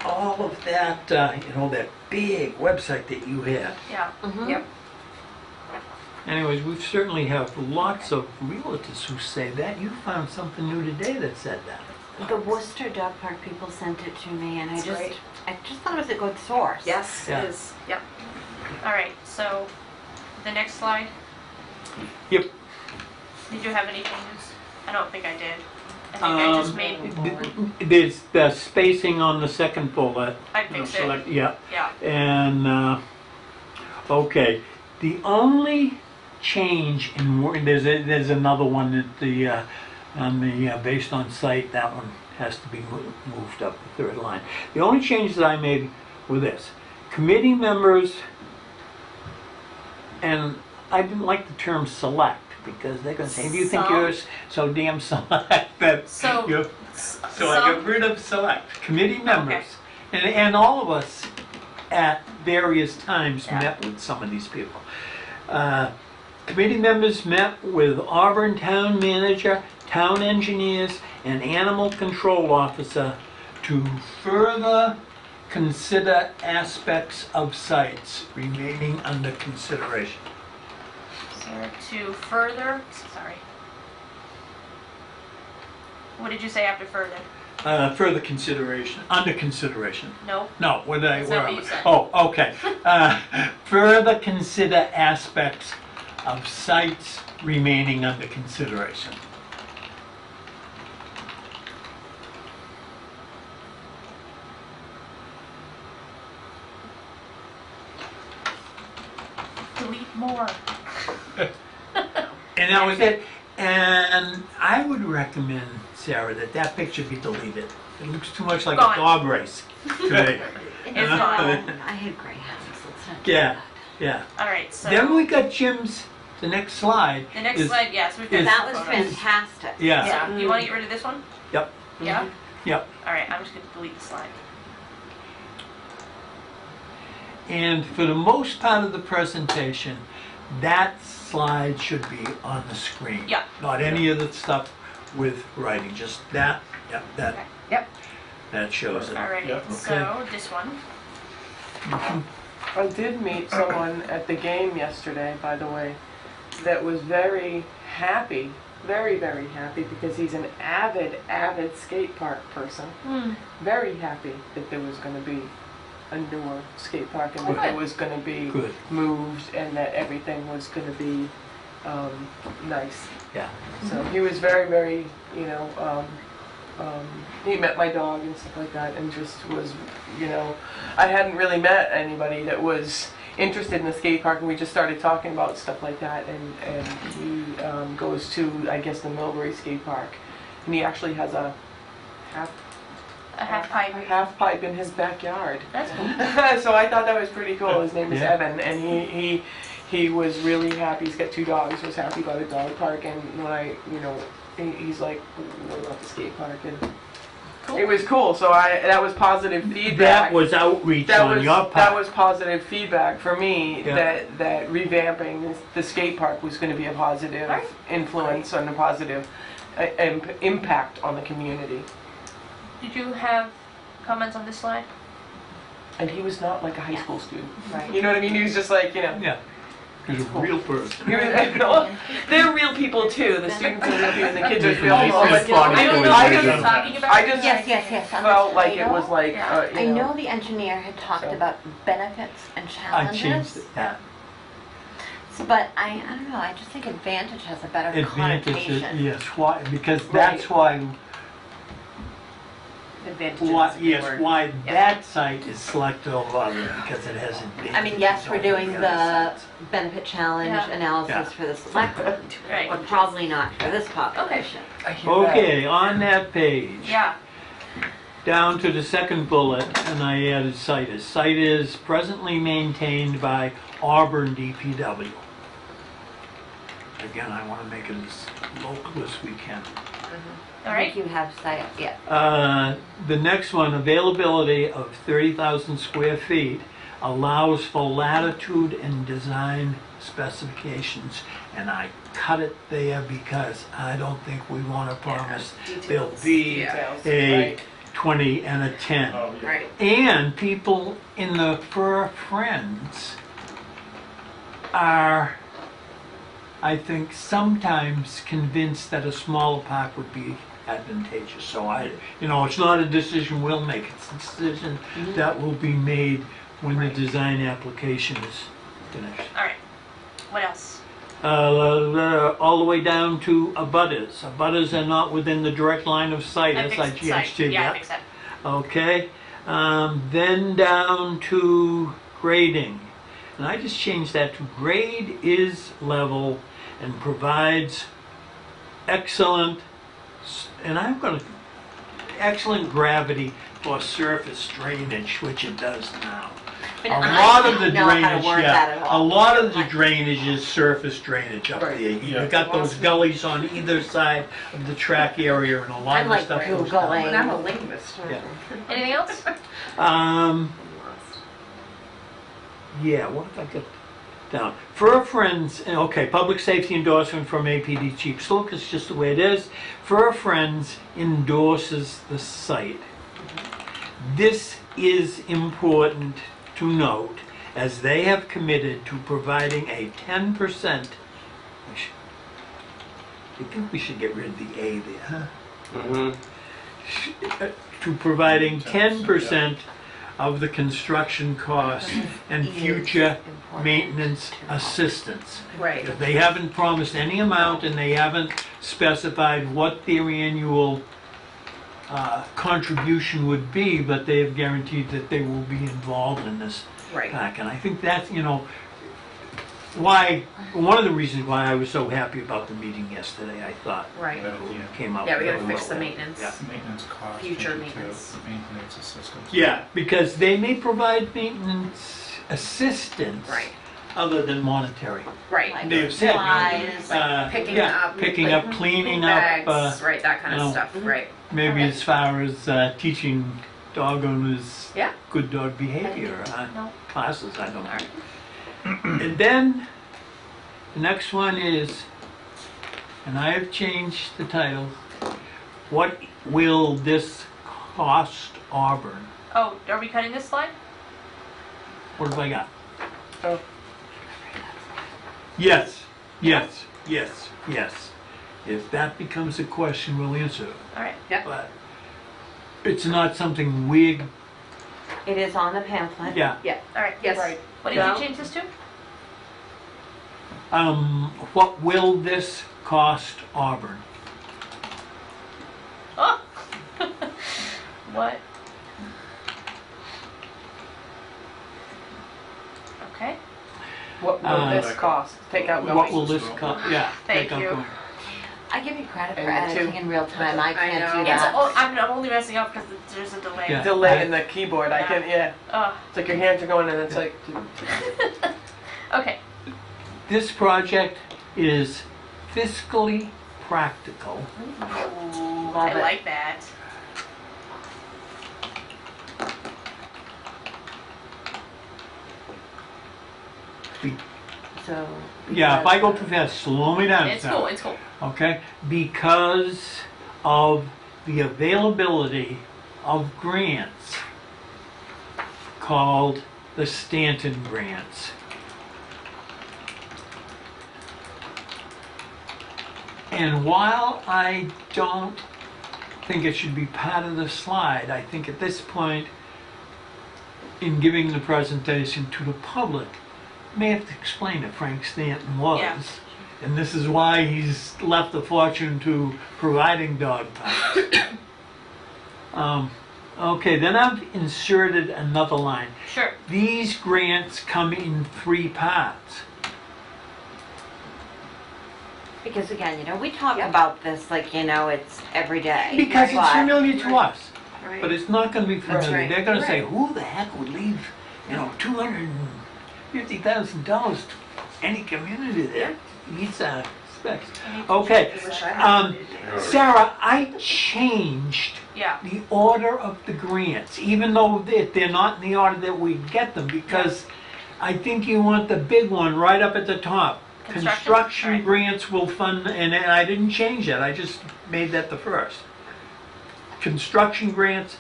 all of that, that big website that you had. Yeah. Mhm. Yep. Anyways, we certainly have lots of realtors who say that. You found something new today that said that. The Worcester Dog Park people sent it to me, and That's great. I just thought it was a good source. Yes, Yeah. it is. Yep. All right. So, the next slide. Yep. Did you have any changes? I don't think I did. I think I just made. There's the spacing on the second bullet. I fixed it. Select- Yeah, Yeah. and, okay, the only change in, there's another one that based on site, that one has to be moved up, the third line. The only change that I made were this: committee members and I didn't like the term select, because they're gonna say, if you think Some? you're so damn select that So, you're, so I got rid of select, committee members. Okay. And all of us at various times Yeah. met with some of these people. Committee members met with Auburn Town Manager, town engineers, and animal control officer to further consider aspects of sites remaining under consideration. so to further, sorry. What did you say after further? Further consideration, under consideration. No? No, what did I, That's where not am what you I? said. Oh, okay. Further consider aspects of sites remaining under consideration. Delete more. And that was it. And I would recommend, Sarah, that that picture be deleted. It looks too much like Gone. a dog race to me. It's gone. I had greyhounds, let's not. Yeah, yeah. Alright, so. Then we got Jim's, the next slide. The next is- slide, yes, we've got is- That was photos. fantastic. Yeah, Yeah, you wanna get rid of this one? yep, Yeah? yep. Alright, I'm just gonna delete the slide. And for the most part of the presentation, that slide should be on the screen. Yeah. Not any of the stuff with writing, just that, yep, Okay. Yep. that shows it. Alrighty, Yeah, okay. so this one. I did meet someone at the game yesterday, by the way, that was very happy, very, very happy, because he's an avid skate park person. Very happy that there was gonna be a newer skate park and Oh, that it good. was gonna be Good. moved and that everything was gonna be, nice. Yeah. So he was very, very, he met my dog and stuff like that and just was, I hadn't really met anybody that was interested in the skate park and we just started talking about stuff like that and he goes to, I guess, the Millbury skate park and he actually has a Half pipe. half pipe in his backyard. That's cool. So I thought that was pretty cool. His name is Yeah. Evan, and he was really happy. He's got 2 dogs. Was happy about the dog park, and when he's like, "What about the skate park?" And Cool. it was cool. So that was positive feedback. That was outreach on your part. That was positive feedback for me. Yeah. That revamping the skate park was going to be a positive Right. influence and a positive impact on the community. Did you have comments on this slide? And he was not like a high Yeah. school student. Right. You know what I mean? He was just like, Yeah, he's a real person. They're real people too. The students are real people, and the kids are He's real a people. nice But body I don't know I what just- you're talking about. I just Yes, yes, yes. on felt this like it title, was like, Yeah. I know the engineer had talked So- about benefits and I challenges. changed it, yeah. But I don't know, I just think advantage has a better Advantage, connotation. yes, why, because that's why, why that site is selected over others, because it has advantage. I mean, yes, we're doing the benefit challenge Yeah. Yeah. analysis for the select, Right. but probably not for this population. I hear that. Okay, on that page. Yeah. Down to the second bullet, and I added site is. Site is presently maintained by Auburn DPW. Again, I want to make it as local as we can. I Alright. think you have site, yeah. The next one, availability of 30,000 square feet allows for latitude and design specifications. And I cut it there because I don't think we want to promise there'll be Details, a right. 20 and a 10. Oh, yeah. Right. And people in the Fur Friends are, I think, sometimes convinced that a smaller park would be advantageous. So it's not a decision we'll make, it's a decision that will be made when the design application is finished. Alright. What else? All the way down to abutters. Abutters are not within the direct line of sight, I fixed SIGHT. site. Yeah, I fixed that. Okay, then down to grading. And I just changed that to grade is level and provides excellent, and I'm going to, excellent gravity for surface drainage, which it does now. And A I lot of the didn't know how to drainage, word that at yeah, a all. lot of the drainage is surface drainage up Right. there. Yeah. You've got those gullies on either side of the track area and a lot I'm of the like stuff goes down. Googling. And I'm a linguist. Yeah. Anything else? Yeah, what if I get down? Fur Friends, okay, public safety endorsement from APD Chief Slook is just the way it is. Fur Friends endorses the site. This is important to note, as they have committed to providing a 10%. I think we should get rid of the A there, huh? To providing 10% of the construction costs and future maintenance assistance. Right. They haven't promised any amount and they haven't specified what their annual contribution would be, but they have guaranteed that they will be involved in this Right. pack. And I think that's, why, one of the reasons why I was so happy about the meeting yesterday, I thought. Right. Came out Yeah, we gotta very fix the well. maintenance. Yeah. Maintenance costs. Future maybe, too. maintenance. Maintenance assistance. Yeah, because they may provide maintenance assistance. Right. Other than monetary. Right. Like They've said. supplies, Picking yeah, up, picking like, up, cleaning bags, up, right, that kind you know, of stuff, right. maybe as far as teaching dog owners Yeah. good dog behavior No. classes, I don't know. And then, the next one is, and I have changed the title, what will this cost Auburn? Oh, are we cutting this slide? What have I got? Oh. Yes, yes, yes, yes. If that becomes a question, we'll answer it. All right. But it's not something we're, It is on the pamphlet. yeah. All right. Yes. Right. What did Yeah. you change this to? What will this cost Auburn? Oh. What? Okay. What will this cost? Take out What going. will this cost? Yeah. Thank take out you. going. I give you credit for And editing two. in real time. I can't know. do It's that. I'm only messing up because there's a delay. Yeah. Delay in the keyboard. I can, yeah. Oh. It's like your hands are going and it's like. Okay. This project is fiscally practical. Love I it. like that. So. Yeah, if I go too fast, slow me down. It's Sarah. cool. It's cool. Okay? Because of the availability of grants called the Stanton Grants. And while I don't think it should be part of the slide, I think at this point, in giving the presentation to the public, may have to explain that Frank Stanton was. Yeah. And this is why he's left a fortune to providing dog parks. Okay, then I've inserted another line. Sure. These grants come in 3 parts. Because again, we talk about this like, it's every day. Because it's But- familiar to Right. us. But it's not going to be familiar. right. They're going to say, who the heck would leave, $250,000 to any community that meets our specs? Okay, Sarah, I changed Yeah. the order of the grants, even though they're not in the order that we get them, because I think you want the big one right up at the top. Construction Alright. grants will fund, and I didn't change that, I just made that the first. Construction grants,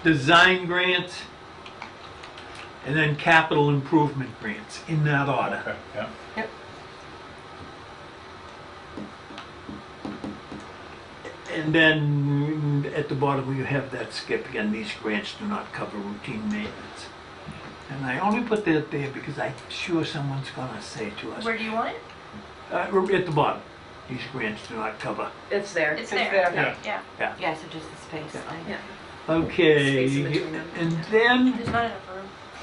design grants, and then capital improvement grants, in that order. Okay, yeah. And then at the bottom, you have that skip again, these grants do not cover routine maintenance. And I only put that there because I'm sure someone's gonna say to us, Where do you want it? at the bottom, these grants do not cover. It's there. It's It's there. there. Yeah. Yeah, so just the space thing. Yeah. Okay, Space in between them. and then There's not enough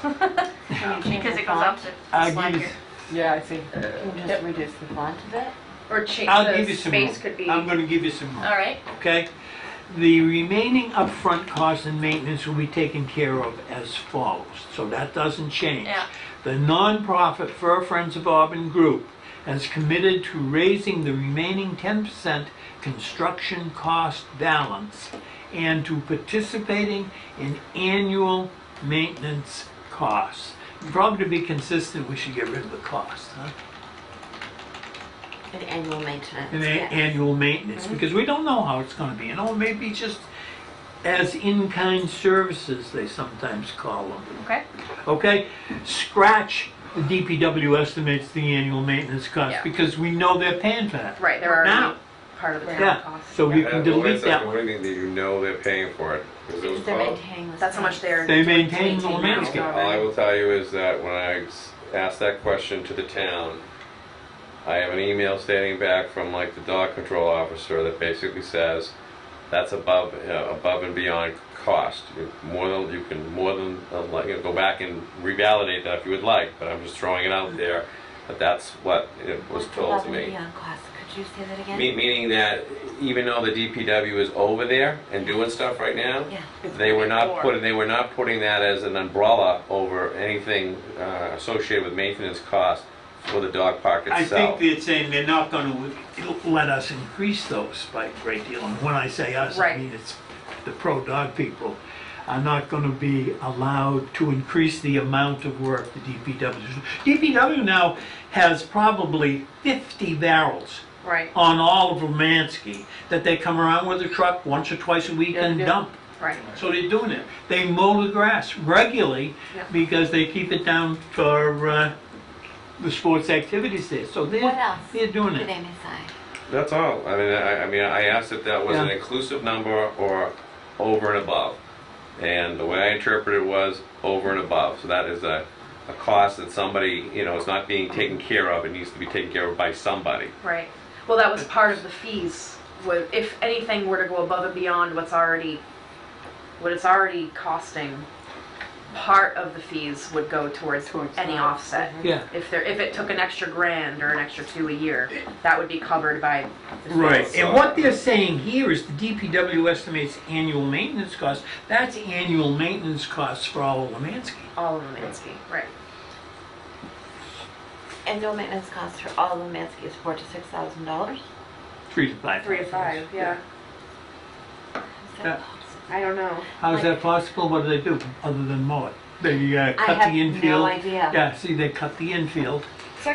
room. Can you change Because the it goes up font? to I'll slide give you, here. Yeah, I see. Can you just reduce the font a bit? Or change I'll give the you some room. space could be. I'm gonna give you some room, All right. okay? The remaining upfront costs and maintenance will be taken care of as follows, so that doesn't change. Yeah. The nonprofit Fur Friends of Auburn Group has committed to raising the remaining 10% construction cost balance and to participating in annual maintenance costs. Probably to be consistent, we should get rid of the cost, huh? An annual maintenance. An yes. annual maintenance, because we don't know how it's gonna be, maybe just as in-kind services, they sometimes call them. Okay? Okay, scratch the DPW estimates the annual maintenance cost, Yeah. because we know they're paying for that. Right, they're already Now. part of the town Yeah, cost. so you Yeah. can Wait a delete that second, one. what do you mean that you know they're paying for it? Because it was Because they're called- maintaining the That's how much space. they're. They maintain the now. landscape. All I will tell you is that when I asked that question to the town, I have an email stating back from like the dog control officer that basically says that's above and beyond cost. You can more than go back and revalidate that if you would like, but I'm just throwing it out there. But that's what it was What's told to above and me. beyond cost? Could you say that again? Meaning that even though the DPW is over there and doing stuff right now, Yeah. they were not putting that as an umbrella over anything associated with maintenance costs for the dog park I itself. think they're saying they're not gonna let us increase those by a great deal, and when I say us, I Right. mean it's the pro-dog people are not gonna be allowed to increase the amount of work the DPW. DPW now has probably 50 barrels Right, on all of Romansky that they come around with a truck once or twice a week Yeah, and yeah. dump. right. So they're doing it. They mow the grass regularly Yeah. because they keep it down for the sports activities there. So What else they're doing did it. Amy say? That's all. I mean, I asked if that was an Yeah. inclusive number or over and above. And the way I interpreted it was over and above. So that is a cost that somebody, is not being taken care of. It needs to be taken care of by somebody. Right. Well, that was part of the fees. If anything were to go above and beyond what it's already costing, part of the fees would go towards any that. offset. Yeah. If it took an extra grand or an extra $2 a year, that would be covered by the fees. Right. And what they're saying here is the DPW estimates annual maintenance costs. That's annual maintenance costs for all of Lemansky. All of Lemansky, right. Annual maintenance costs for all of Lemansky is $4,000 to $6,000. $3,000 to $5,000. 3 to 5, yeah. Is Yeah. that possible? I don't know. How's that possible? What do they do other than mow it? They I cut have the infield. no idea. Yeah, see, they cut the infield.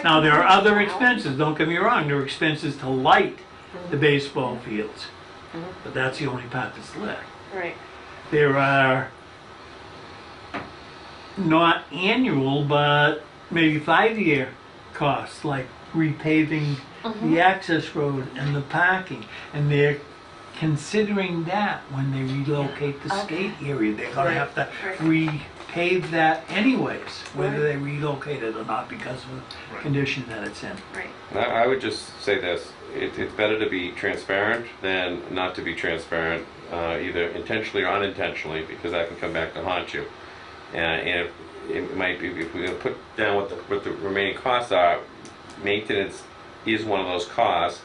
Now, there are other expenses, don't get me wrong, there are expenses to light the baseball fields. But that's the only part that's left. Right. There are not annual, but maybe 5-year costs, like repaving the access road and the parking. And they're considering that when they relocate the skate area. They're gonna have to repave that anyways, whether they relocate it or not because of the condition that it's in. Right. I would just say this, it's better to be transparent than not to be transparent, either intentionally or unintentionally, because that can come back to haunt you. And it might be, if we're gonna put down what the remaining costs are, maintenance is one of those costs.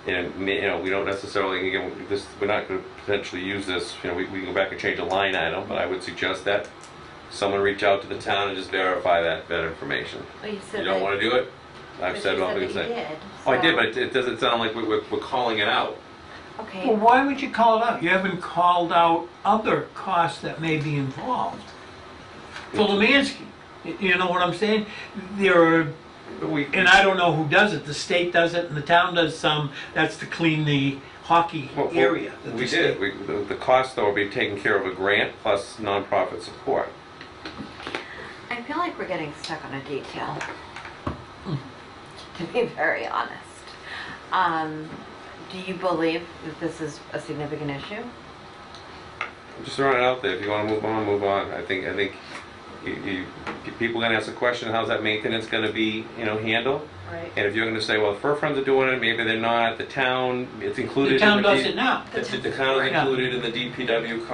And, we don't necessarily, again, we're not gonna potentially use this, we can go back and change a line item, but I would suggest that someone reach out to the town and just verify that information. Well, you said You don't that- wanna do it? I've but said you what I'm said gonna that you say. did, Oh, I did, so- but it doesn't sound like we're calling it out. Okay. Well, why would you call it out? You haven't called out other costs that may be involved. For Lemansky, you know what I'm saying? There are, and I don't know who does it, the state does it and the town does some, that's to clean the hockey Well, area. that We the did. state- The cost though will be taken care of a grant plus nonprofit support. I feel like we're getting stuck on a detail, to be very honest. Do you believe that this is a significant issue? Just throwing it out there. If you want to move on, move on. I think people are gonna ask the question, how's that maintenance gonna be, handled? Right. And if you're gonna say, well, the Fur Friends are doing it, maybe they're not. The town, it's included. The town in does it now. The town is Yeah. included in the DPW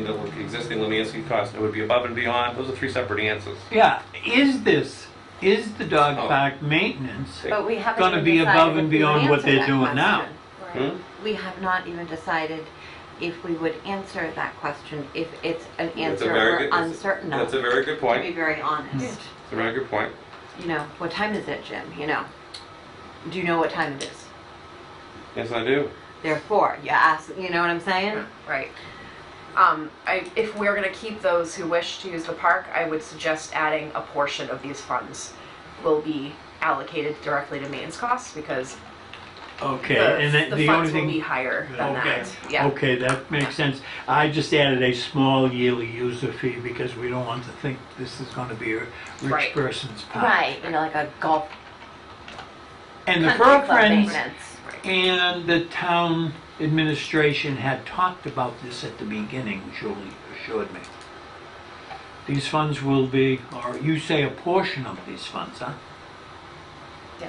the existing Lemansky cost. It would be above and beyond. Those are three separate answers. Yeah, is the dog Oh. park maintenance But we haven't gonna even be decided above if and we would beyond what answer they're that doing now? question. Hmm? We have not even decided if we would answer that question, if it's an That's a answer very we're good- uncertain of. That's a very good To be point. very honest. It's a very good point. You know, what time is it, Jim? You know, do you know what time it is? Yes, I do. Therefore, you ask, you know what I'm saying? Right. If we're gonna keep those who wish to use the park, I would suggest adding a portion of these funds will be allocated directly to maintenance costs, because Okay, and then the the only funds will be thing, higher than okay, that. Yeah. okay, that makes sense. I just added a small yearly user fee because we don't want to think this is gonna be a rich Right. person's park. Right, you know, like a golf And the country Fur club Friends maintenance. and the town administration had talked about this at the beginning, Julie assured me. These funds will be, or you say a portion of these funds, huh? Yeah.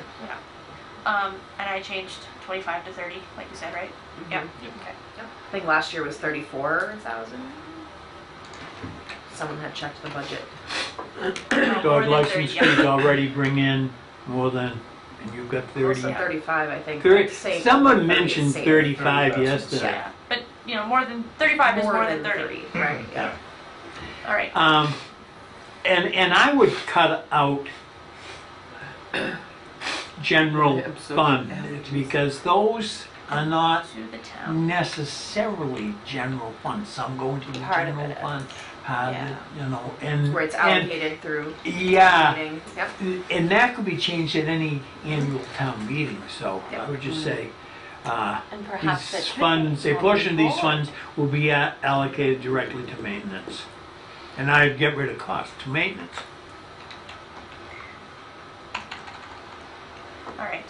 And I changed 25 to 30, like you said, right? Yeah. Okay. Yep. I think last year was 34,000. Someone had checked the budget. More Dog than license 30, yeah. fees already bring in more than, and you've got 30. Also 35, I think. 30 Say someone 30 is mentioned safe. 35 yesterday. Yeah. But, you know, more than 35 is more than 30. Right, yeah. All right. And I would cut out general fund, because those are not To the town. necessarily general funds. Some go into the Part of general it is. fund, part of it, you know, and. Where it's and- allocated through Yeah, meeting. Yep. and that could be changed at any annual town meeting, so I would just say, And perhaps it these should be funds, a more portion of these people. funds will be allocated directly to maintenance. And I'd get rid of cost to maintenance. All right.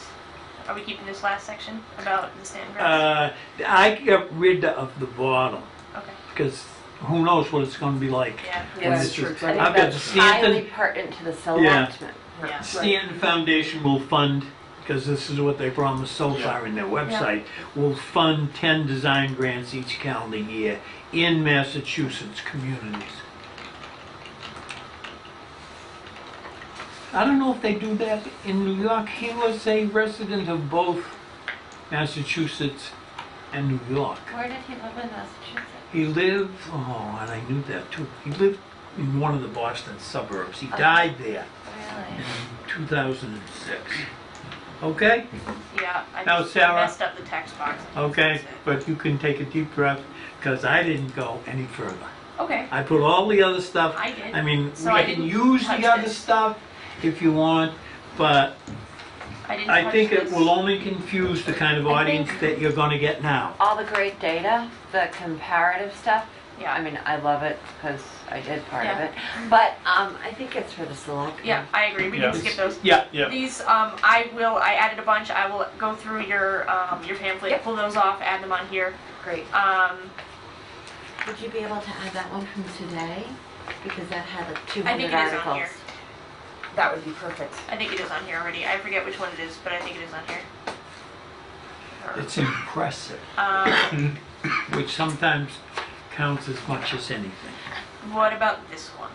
Are we keeping this last section about the stand grass? I get rid of the bottom, Okay. because who knows what it's gonna be like. Yeah. when Yeah, that's this true, is- too. I think I've got the that's highly Stanton, pertinent to the selectmen. Yeah. Stanton Foundation will fund, because this is what they promised so far in their website, will fund 10 design grants each calendar year in Massachusetts communities. I don't know if they do that in New York. He was a resident of both Massachusetts and New York. Where did he live in Massachusetts? He lived, oh, and I knew that too. He lived in one of the Boston suburbs. He died there Really? in 2006. Okay? Yeah. I Now, just Sarah. messed up the text box. Okay, but you can take a deep breath, because I didn't go any further. Okay. I put all the other stuff, I did. I mean, So we I can didn't use touch the other this. stuff if you want, but I didn't I touch think it this. will only confuse the kind of I audience think- that you're gonna get now. All the great data, the comparative stuff. Yeah. I mean, I love it because I did part of Yeah. it. But I think it's for the selectmen. Yeah, I agree. We Yeah. can skip those. Yeah, Yeah. These, I added a bunch. I will go through your pamphlet, Yep. pull those off, add them on here. Great. Would you be able to add that one from today? Because that had like I 200 think it is on articles. here. That would be perfect. I think it is on here already. I forget which one it is, but I think it is on here. it's impressive, Um, which sometimes counts as much as anything. what about this one?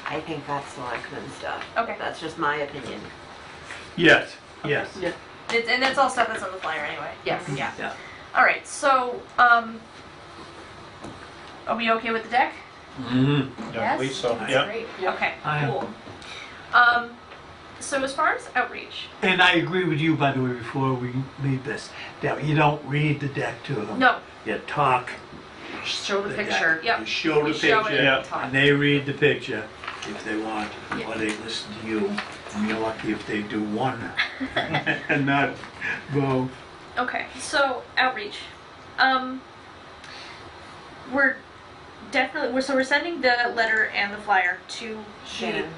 I think that's selectmen stuff. Okay. That's just my opinion. Yes, yes. And that's all stuff that's on the flyer anyway. Yes. Yeah. Yeah. All right. So, are we okay with the deck? Mm-hmm. Yeah, I believe so. That's Yeah. great. Okay. I am. Cool. So as far as outreach, And I agree with you, by the way, before we leave this, that you don't read the deck to them. no. You talk. Show the deck. picture. Yep. You show the You show it. picture, Yeah. Talk. and they read the picture if they want, Yeah. or they listen to you. And you're lucky if they do one and not both. Okay, so outreach. We're definitely we're sending the letter and the flyer to Shannon.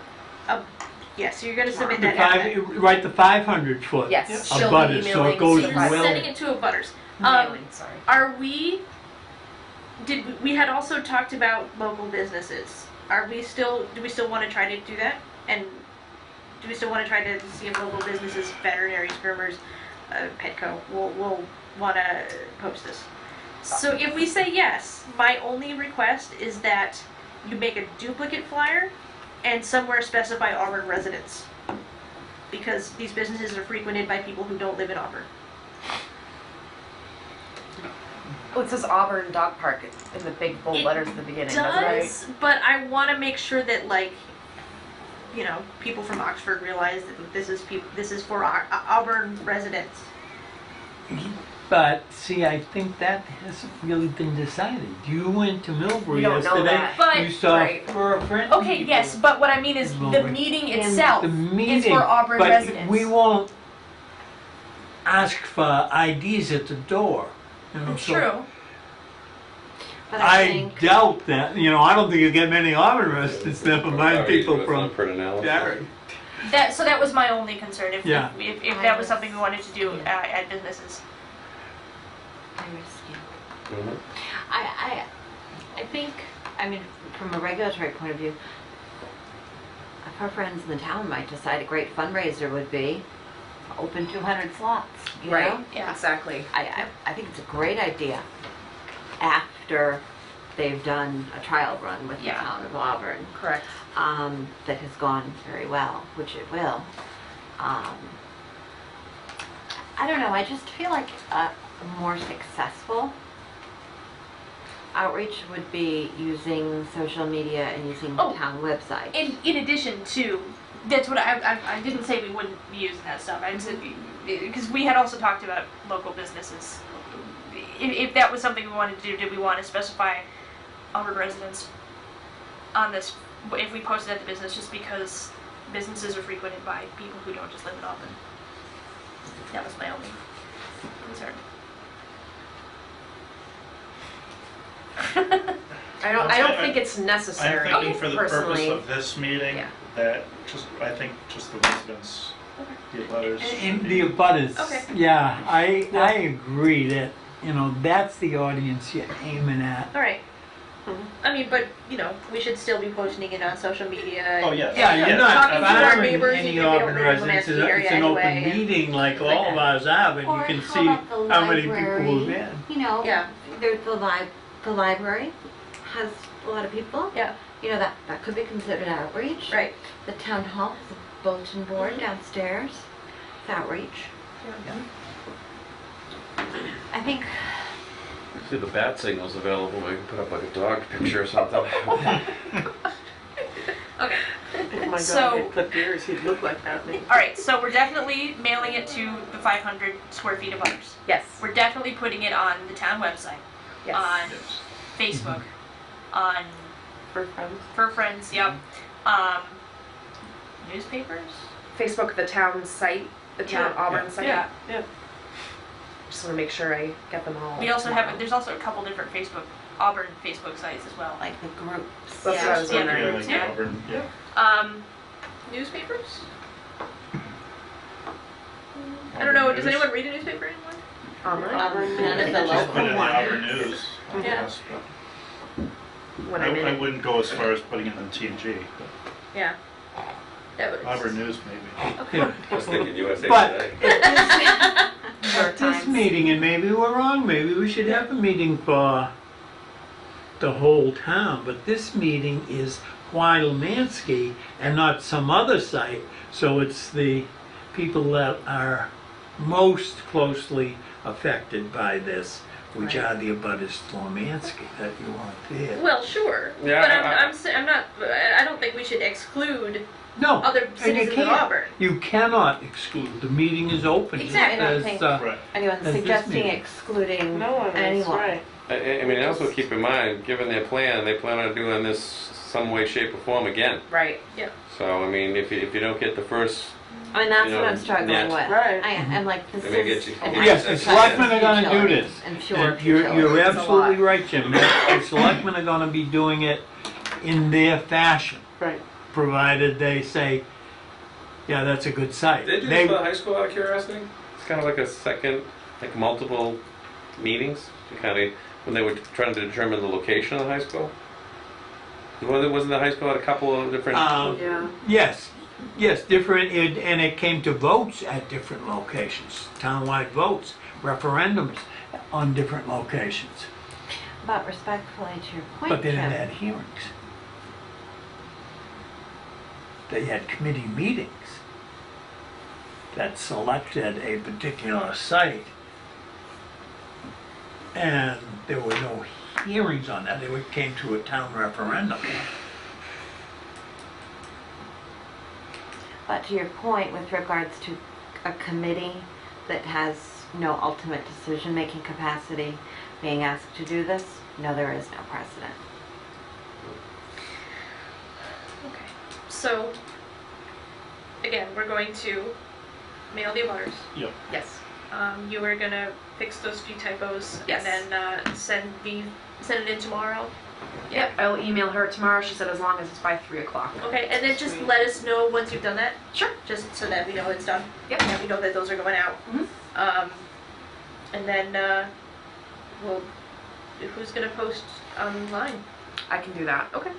yeah, so you're gonna submit The that out. write the 500 foot Yes, of she'll be butters, so emailing it goes So to you're well. sending it to a butters. Mailing, sorry. Are we? We had also talked about local businesses. Are we still? Do we still want to try to do that? And do we still want to try to see if local businesses, veterinaries, groomers, Petco will want to post this? So if we say yes, my only request is that you make a duplicate flyer and somewhere specify Auburn residents, because these businesses are frequented by people who don't live in Auburn. Well, it says Auburn Dog Park in the big bold It letters at the beginning, doesn't it? does, but I want to make sure that like, you know, people from Oxford realize that this is for Auburn residents. But see, I think that hasn't really been decided. You went to Millbury We don't know yesterday. that. But- You saw Right. for a friend. Okay, yes, but what I mean is the Millbury. meeting And itself The meeting, is for Auburn but residents. we won't ask for IDs at the door. You know, It's so true. But I I think, doubt that. You know, I don't think you get many Auburn residents. Never mind people from Personality. Derry. That was my only concern. If Yeah. if that was something we wanted to do at businesses. I understand. Mhm. I think, I mean, from a regulatory point of view, if our friends in the town might decide a great fundraiser would be open 200 slots, you know? Right, Yeah. exactly. I think it's a great idea after they've done a trial run with the Yeah. town of Auburn, Correct. that has gone very well, which it will. I don't know, I just feel like a more successful outreach would be using social media and using the Oh. town website. In addition to, that's what I didn't say we wouldn't be using that stuff. I said because we had also talked about local businesses. If that was something we wanted to do, did we want to specify Auburn residents on this? If we posted at the business, just because businesses are frequented by people who don't just live in Auburn. That was my only concern. I don't think it's necessary, I'm thinking for the purpose personally. of this meeting, Yeah. that I think just the residents, the abutters. In the abutters. Okay. Yeah, I agree that, you know, that's the audience you're aiming at. All right. I mean, but you know, we should still be posting it on social media. Oh, yes. Yeah, you're not Talking to our firing neighbors, any even if they don't Auburn live in the residents. Manassas area It's an open anyway, and meeting like like all of that. ours have, and Or you can how see about the how many people library? have been. You know, Yeah. the library has a lot of people. Yeah. You know, that could be considered outreach. Right. The town hall has a bulletin board downstairs. It's outreach. I think, See the bat signal's available, we can put up like a dog picture or something. Okay. If my So- dog had clipped ears, he'd look like that. All right. So we're definitely mailing it to the 500 square feet of others. Yes. We're definitely putting it on the town website, Yes. on Yes. Facebook, on For friends. For Friends. Yep. Newspapers. Facebook, the town site, the town Auburn site. Yeah. Just want to make sure I get them all. We also tomorrow. have. There's also a couple different Auburn Facebook sites as well. like the groups. That's what I was Yeah. wondering. Yeah, like Yeah. Auburn, yeah. Newspapers. I don't know. Does Auburn anyone read a newspaper anymore? Online Auburn, None of the News. Just put it in the local Auburn ones. News, I Yeah. guess, when but I'm in I it. wouldn't go as far as putting it in TNG, but Yeah. That would. Auburn News maybe. Yeah. I was thinking USA But Today. at this meeting, and maybe we're wrong, maybe we should have a meeting for the whole town, but this meeting is Wylomansky and not some other site, so it's the people that are most closely affected by this, which are the abutters to Lomansky that you want there. Well, sure. Yeah, But I'm not. I don't think we should exclude No, other and you citizens of can't. Auburn. You cannot exclude, the meeting is open. just Exactly. I don't as, think- Right. Anyone's That's this suggesting meeting. excluding No one is, anyone. right. I mean, also keep in mind, given their plan, they plan on doing this some way, shape, or form again. Right. So, I mean, if you don't get the first, I mean, that's You what know, I'm struggling yeah. with. Right. I'm like, this They may is. get you- an Yes, the exercise selectmen are in gonna do futility this. And pure And you're futility. absolutely right, Jim. The selectmen are gonna be doing it in their fashion, Right. provided they say, yeah, that's a good site. did you do this for the high school out of curiosity? It's kind of like a second, like multiple meetings, to kind of, when they were trying to determine the location of the high school? Wasn't the high school at a couple of different? Yeah. Yes, different, and it came to votes at different locations, townwide votes, referendums on different locations. But respectfully to your point, But they didn't Jim, have hearings. They had committee meetings that selected a particular site. And there were no hearings on that, it came to a town referendum. But to your point with regards to a committee that has no ultimate decision-making capacity being asked to do this, no, there is no precedent. Okay, so, again, we're going to mail the abutters. Yep. Yes. You are gonna fix those few typos Yes. and then send it in tomorrow. Yep, I'll email her tomorrow. She said as long as it's by 3 o'clock. Okay, and then just let us know once you've done that. Sure. Just so that we know it's done. Yep. And we know that those are going out. Mhm. And then we'll, who's gonna post online? I can do that. Okay.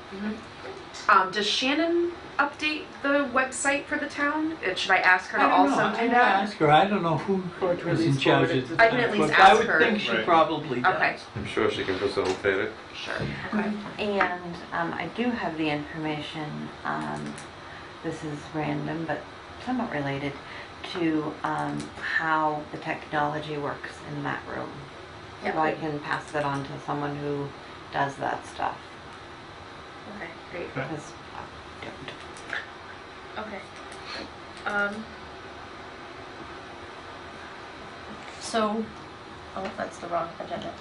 Does Shannon update the website for the town? Should I ask her to I don't know. also I do can that? ask her, I don't know who Or to at is in least charge forward at it the to I can at time, least but I ask would her. think she Right. probably does. Okay. I'm sure she can facilitate it. Sure. Okay. And I do have the information, this is random, but somewhat related, to how the technology works in that room. So I can pass that on to someone who does that stuff, Okay, great. Okay. because I don't. Okay. So, oh, that's the wrong agenda.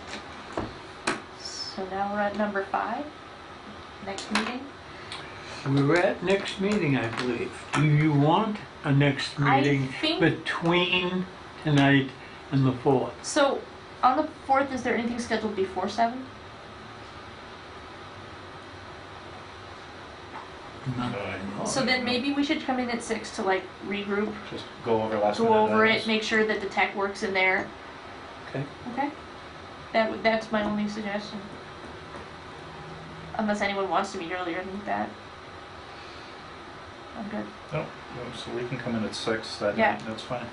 So now we're at number 5, next meeting. We're at next meeting, I believe. Do you want a next I meeting think- between tonight and the 4th? So, on the 4th, is there anything scheduled before 7? Not that I know of. So then maybe we should come in at 6 to like regroup, Just go over last go minute over it, items. make sure that the tech works in there. Okay. Okay? That's my only suggestion. Unless anyone wants to meet earlier than that. I'm good. No, so we can come in at 6 that Yeah. night, that's fine.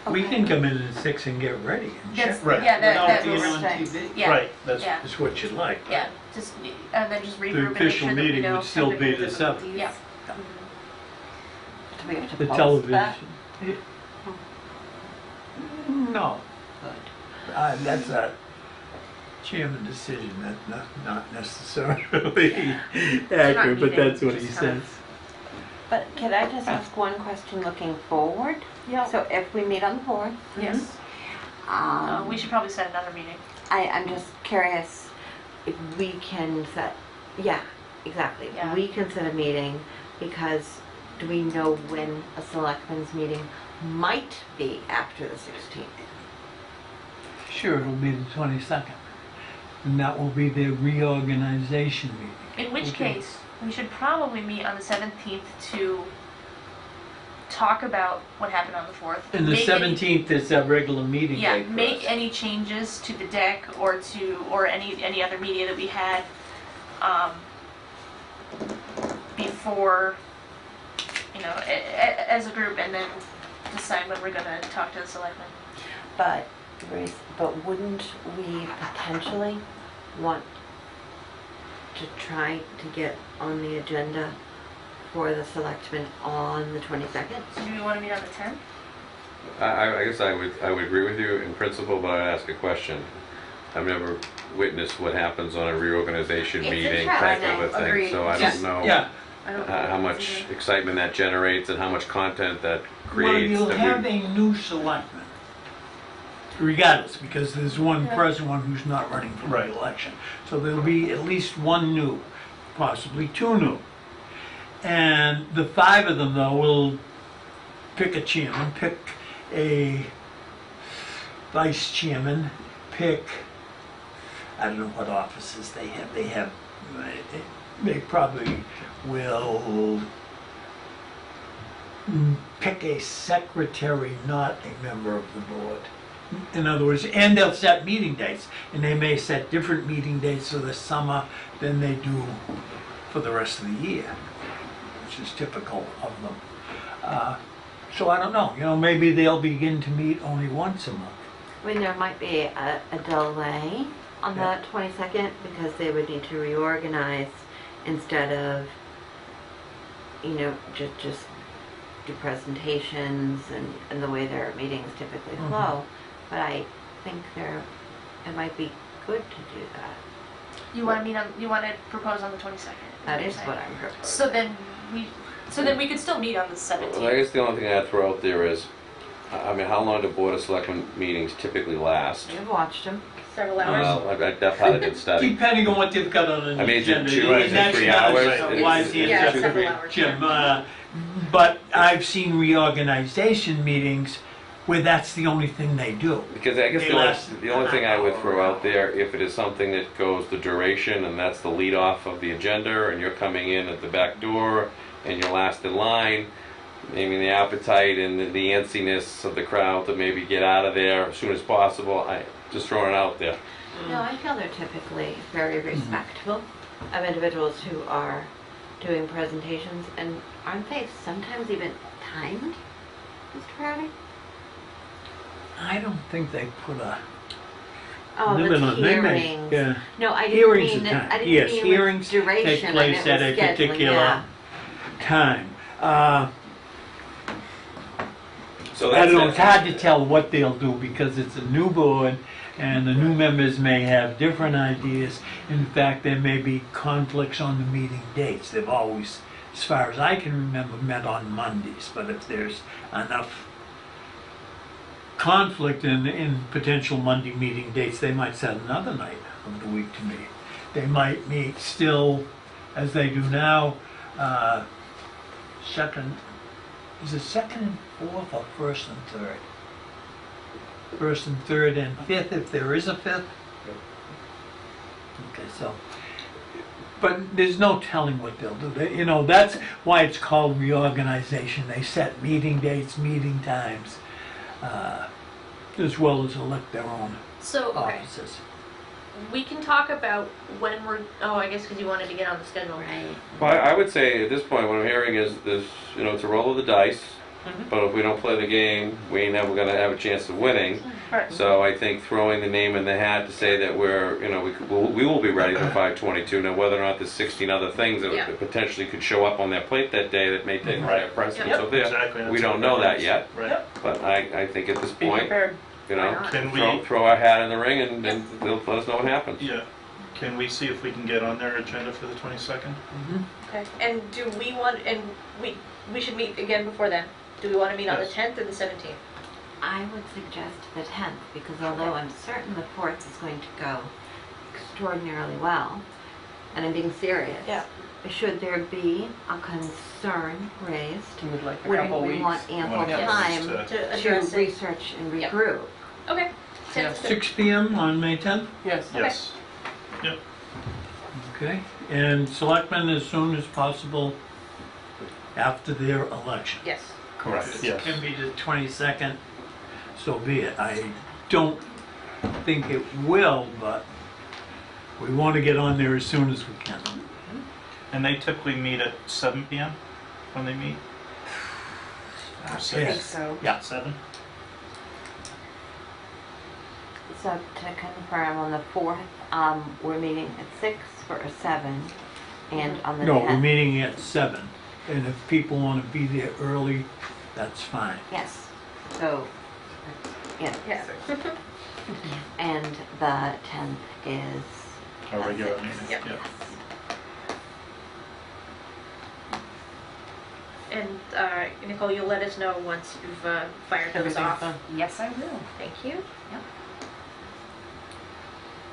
We can come in at 6 and get ready and That's, check. Right. yeah, Without that's being what on we're saying. TV. Yeah. Right, that's, Yeah. It's what you like. Yeah, just, and then just regroup The and make official sure that we meeting know. would still be the technical 7th. difficulties. Yeah. Do we have to The post television. that? No, Good. that's a chairman decision, that's not necessarily accurate, but meeting, that's what he just kind says. of- But can I just ask one question looking forward? Yeah. So if we meet on the 4th, Yes. We should probably set another meeting. I'm just curious if we can set, yeah, exactly. Yeah. We can set a meeting because do we know when a selectmen's meeting might be after the 16th? Sure, it'll be the 22nd, and that will be their reorganization meeting. In which Okay. case, we should probably meet on the 17th to talk about what happened on the 4th. And the Make any- 17th is a regular meeting Yeah, date for make us. any changes to the deck or any other media that we had, before, as a group, and then decide when we're gonna talk to the selectmen. But, Grace, but wouldn't we potentially want to try to get on the agenda for the selectmen on the 22nd? So do we wanna meet on the 10th? I guess I would agree with you in principle, but I'd ask a question. I've never witnessed what happens on a reorganization It's meeting type of a interesting. thing, Agreed. so I Yes. don't know Yeah, I don't know how what much it's either. excitement that generates and how much content that well, creates. you'll that have we- a new selectman, regardless, because there's one Yeah. present one who's not running for Right. re-election. So there'll be at least one new, possibly two new. And the 5 of them, though, will pick a chairman, pick a vice chairman, pick, I don't know what offices they have, they probably will pick a secretary, not a member of the board. In other words, and they'll set meeting dates, and they may set different meeting dates for the summer than they do for the rest of the year, which is typical of them. So I don't know, maybe they'll begin to meet only once a month. I mean, there might be a delay on Yeah. the 22nd because they would need to reorganize instead of, just do presentations and the way their meetings typically Mhm. flow. But I think it might be good to do that. You want to propose on the 22nd? That is what I'm proposing. So then we could still meet on the 17th. Well, I guess the only thing I'd throw out there is, I mean, how long do Board of Selectmen meetings typically last? You've watched them. Several hours. Well, I've had a good study. Depending on what they've got on an I mean, is it agenda. 2 and that's 3 not hours? a wise Yeah, answer, several hours. Jim. But I've seen reorganization meetings where that's the only thing they do. Because I guess They the only, last the only thing I would an throw hour. out there, if it is something that goes the duration and that's the lead off of the agenda and you're coming in at the back door and you're last in line, maybe the appetite and the antsiness of the crowd to maybe get out of there as soon as possible, I just throwing it out there. No, I feel they're typically very respectful of individuals who are doing presentations, and aren't they sometimes even timed, Mr. Proudy? I don't think they put a Oh, limit the on. They may, hearings. yeah. No, I didn't Hearings mean are that. I time. didn't Yes, mean hearings with duration. take place I meant at a with scheduling, particular yeah. time. So I don't know, that's it's hard to tell what they'll do because it's a new board and the new members may have different ideas. In fact, there may be conflicts on the meeting dates. They've always, as far as I can remember, met on Mondays. But if there's enough conflict in potential Monday meeting dates, they might set another night of the week to meet. They might meet still, as they do now, second, is it second and fourth or first and third? First and third and fifth, if there is a fifth? Okay, so, but there's no telling what they'll do. You know, that's why it's called reorganization. They set meeting dates, meeting times, as well as elect their own So, okay, officers. we can talk about when we're, oh, I guess because you wanted to get on the schedule. Right. Well, I would say at this point, what I'm hearing is this, you know, it's a roll of the dice, but if we don't play the game, we ain't never gonna have a chance of winning. Right. So I think throwing the name in the hat to say that we're, you know, we will be ready for 5/22. Now, whether or not there's 16 other things that Yeah. potentially could show up on that plate that day that may take higher precedence Yep. over there, Exactly, we that's don't what know it that is. yet. Right. But I think at this Be point, prepared. you Why know, not? Can we, throw our hat in the ring and they'll let us know what happens. yeah, can we see if we can get on their agenda for the 22nd? Okay, and do we want, and we should meet again before then? Do we want to meet on the Yes. 10th or the 17th? I would suggest the 10th, because although I'm certain the 4th is going to go extraordinarily well, and I'm being serious. Yeah. Should there be a concern raised, You would like a we couple weeks. want ample Wanna get time this To to address it? research and Yep. regroup. Okay. 10th is good. 6 p.m. on May 10th? Yes. Yes. Okay, and selectmen as soon as possible after their election. Yes. Correct, If yes. it can be the 22nd, so be it. I don't think it will, but we want to get on there as soon as we can. And they typically meet at 7 p.m. when they meet? Or I six? think Yes. so. Yeah. 7? So to confirm, on the 4th, we're meeting at 6 for a 7, and on the No, we're 10th. meeting at 7, and if people want to be there early, that's fine. Yes, so, yeah, Yeah. and the 10th is. Our at regular 6. meeting, Yep. yeah. And Nicole, you'll let us know once you've fired those Everything's off. done. Yes, I will. Thank you.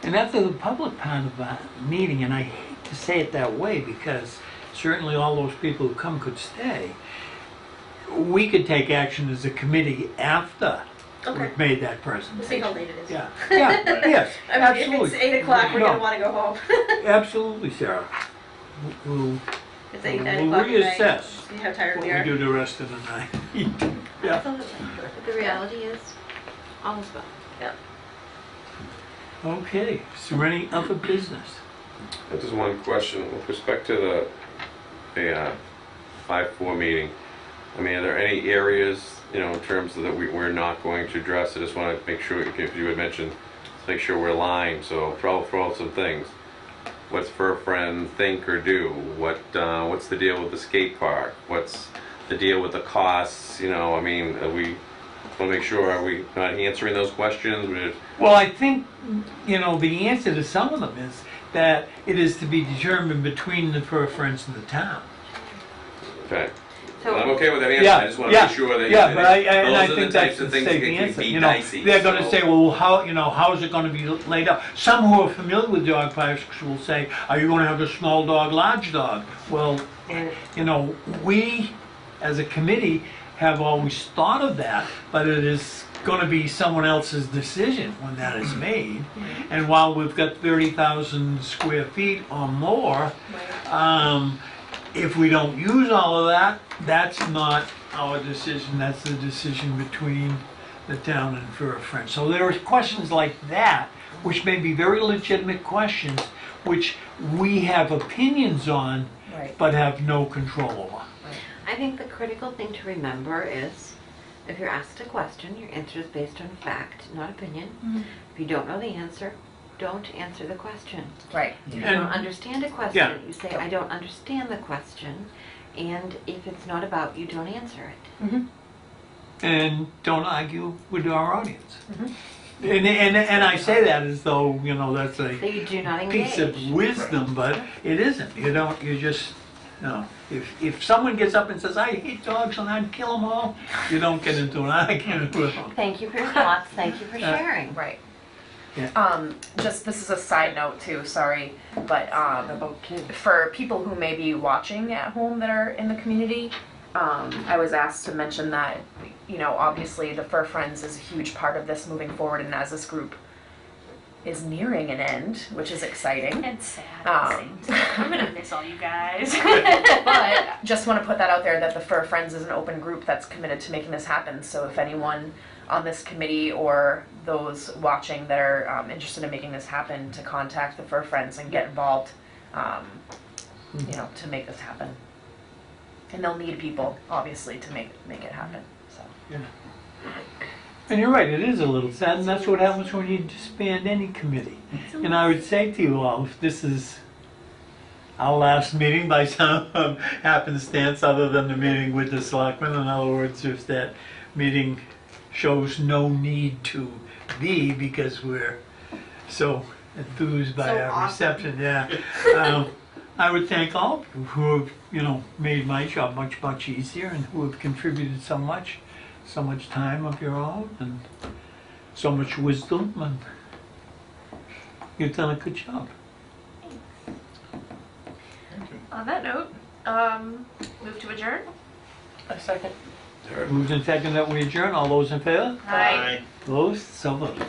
And after the public part of the meeting, and I hate to say it that way because certainly all those people who come could stay, we could take action as a committee after Okay. we've made that We'll see presentation. how late it is. Yeah, yeah, yes, I mean, absolutely. if it's 8 o'clock, we're No. gonna want to go home. Absolutely, Sarah. We'll It's 8, 9 we'll o'clock at night. reassess See how tired what we we are. do the rest of the night. Yeah. Absolutely, but the reality is, almost well. Okay, is there any other business? Just one question with respect to the 5-4 meeting. I mean, are there any areas, you know, in terms of that we're not going to address? I just want to make sure, if you had mentioned, make sure we're aligned. So throw out some things. What's Fur Friend think or do? What's the deal with the skate park? What's the deal with the costs? You know, I mean, are we Want to make sure, are we not answering those questions? Well, I think, the answer to some of them is that it is to be determined between the fur friends and the town. Okay. So- I'm okay with that answer, I just want to make sure that. Yeah, but I those are the think types that's of the things that safe can answer. be dicey. They're gonna so- say, well, how is it gonna be laid out? Some who are familiar with dog parks will say, are you gonna have a small dog, large dog? Well, we, as a committee, have always thought of that, but it is gonna be someone else's decision when that is made. And while we've got 30,000 square feet or more, if we don't use all of that, that's not our decision, that's the decision between the town and Fur Friends. So there are questions like that, which may be very legitimate questions, which we have opinions on, Right. but have no control over. I think the critical thing to remember is, if you're asked a question, your answer is based on fact, not opinion. If you don't know the answer, don't answer the question. Right. If you And- don't understand a Yeah. question, you say, I don't understand the question, and if it's not about you, don't answer it. And don't argue with our audience. And I say that as though, that's a That you do not engage. piece of wisdom, but it isn't. If someone gets up and says, I hate dogs and I'd kill them all, you don't get into an argument with them. Thank you for your thoughts, thank you for sharing. Right. Yeah. Just, this is a side note too, sorry, but, About kids. for people who may be watching at home that are in the community, I was asked to mention that, obviously the Fur Friends is a huge part of this moving forward, and as this group is nearing an end, which is exciting. It's sad at the same time. I'm gonna miss all you guys. But just want to put that out there that the Fur Friends is an open group that's committed to making this happen. So if anyone on this committee or those watching that are interested in making this happen, to contact the Fur Friends and get involved, to make this happen. And they'll need people, obviously, to make it happen. So. And you're right, it is a little sad, and that's what happens when you disband any committee. And I would say to you all, if this is our last meeting by some happenstance other than the meeting with the selectmen, in other words, if that meeting shows no need to be because we're so enthused by So our awesome. reception, I would thank all of you who have, made my job much, much easier and who have contributed so much time of your own and so much wisdom, and you've done a good job. On that note, move to adjourn. A second. Moved and seconded that we adjourn. All those in favor? Aye. Opposed? So voted.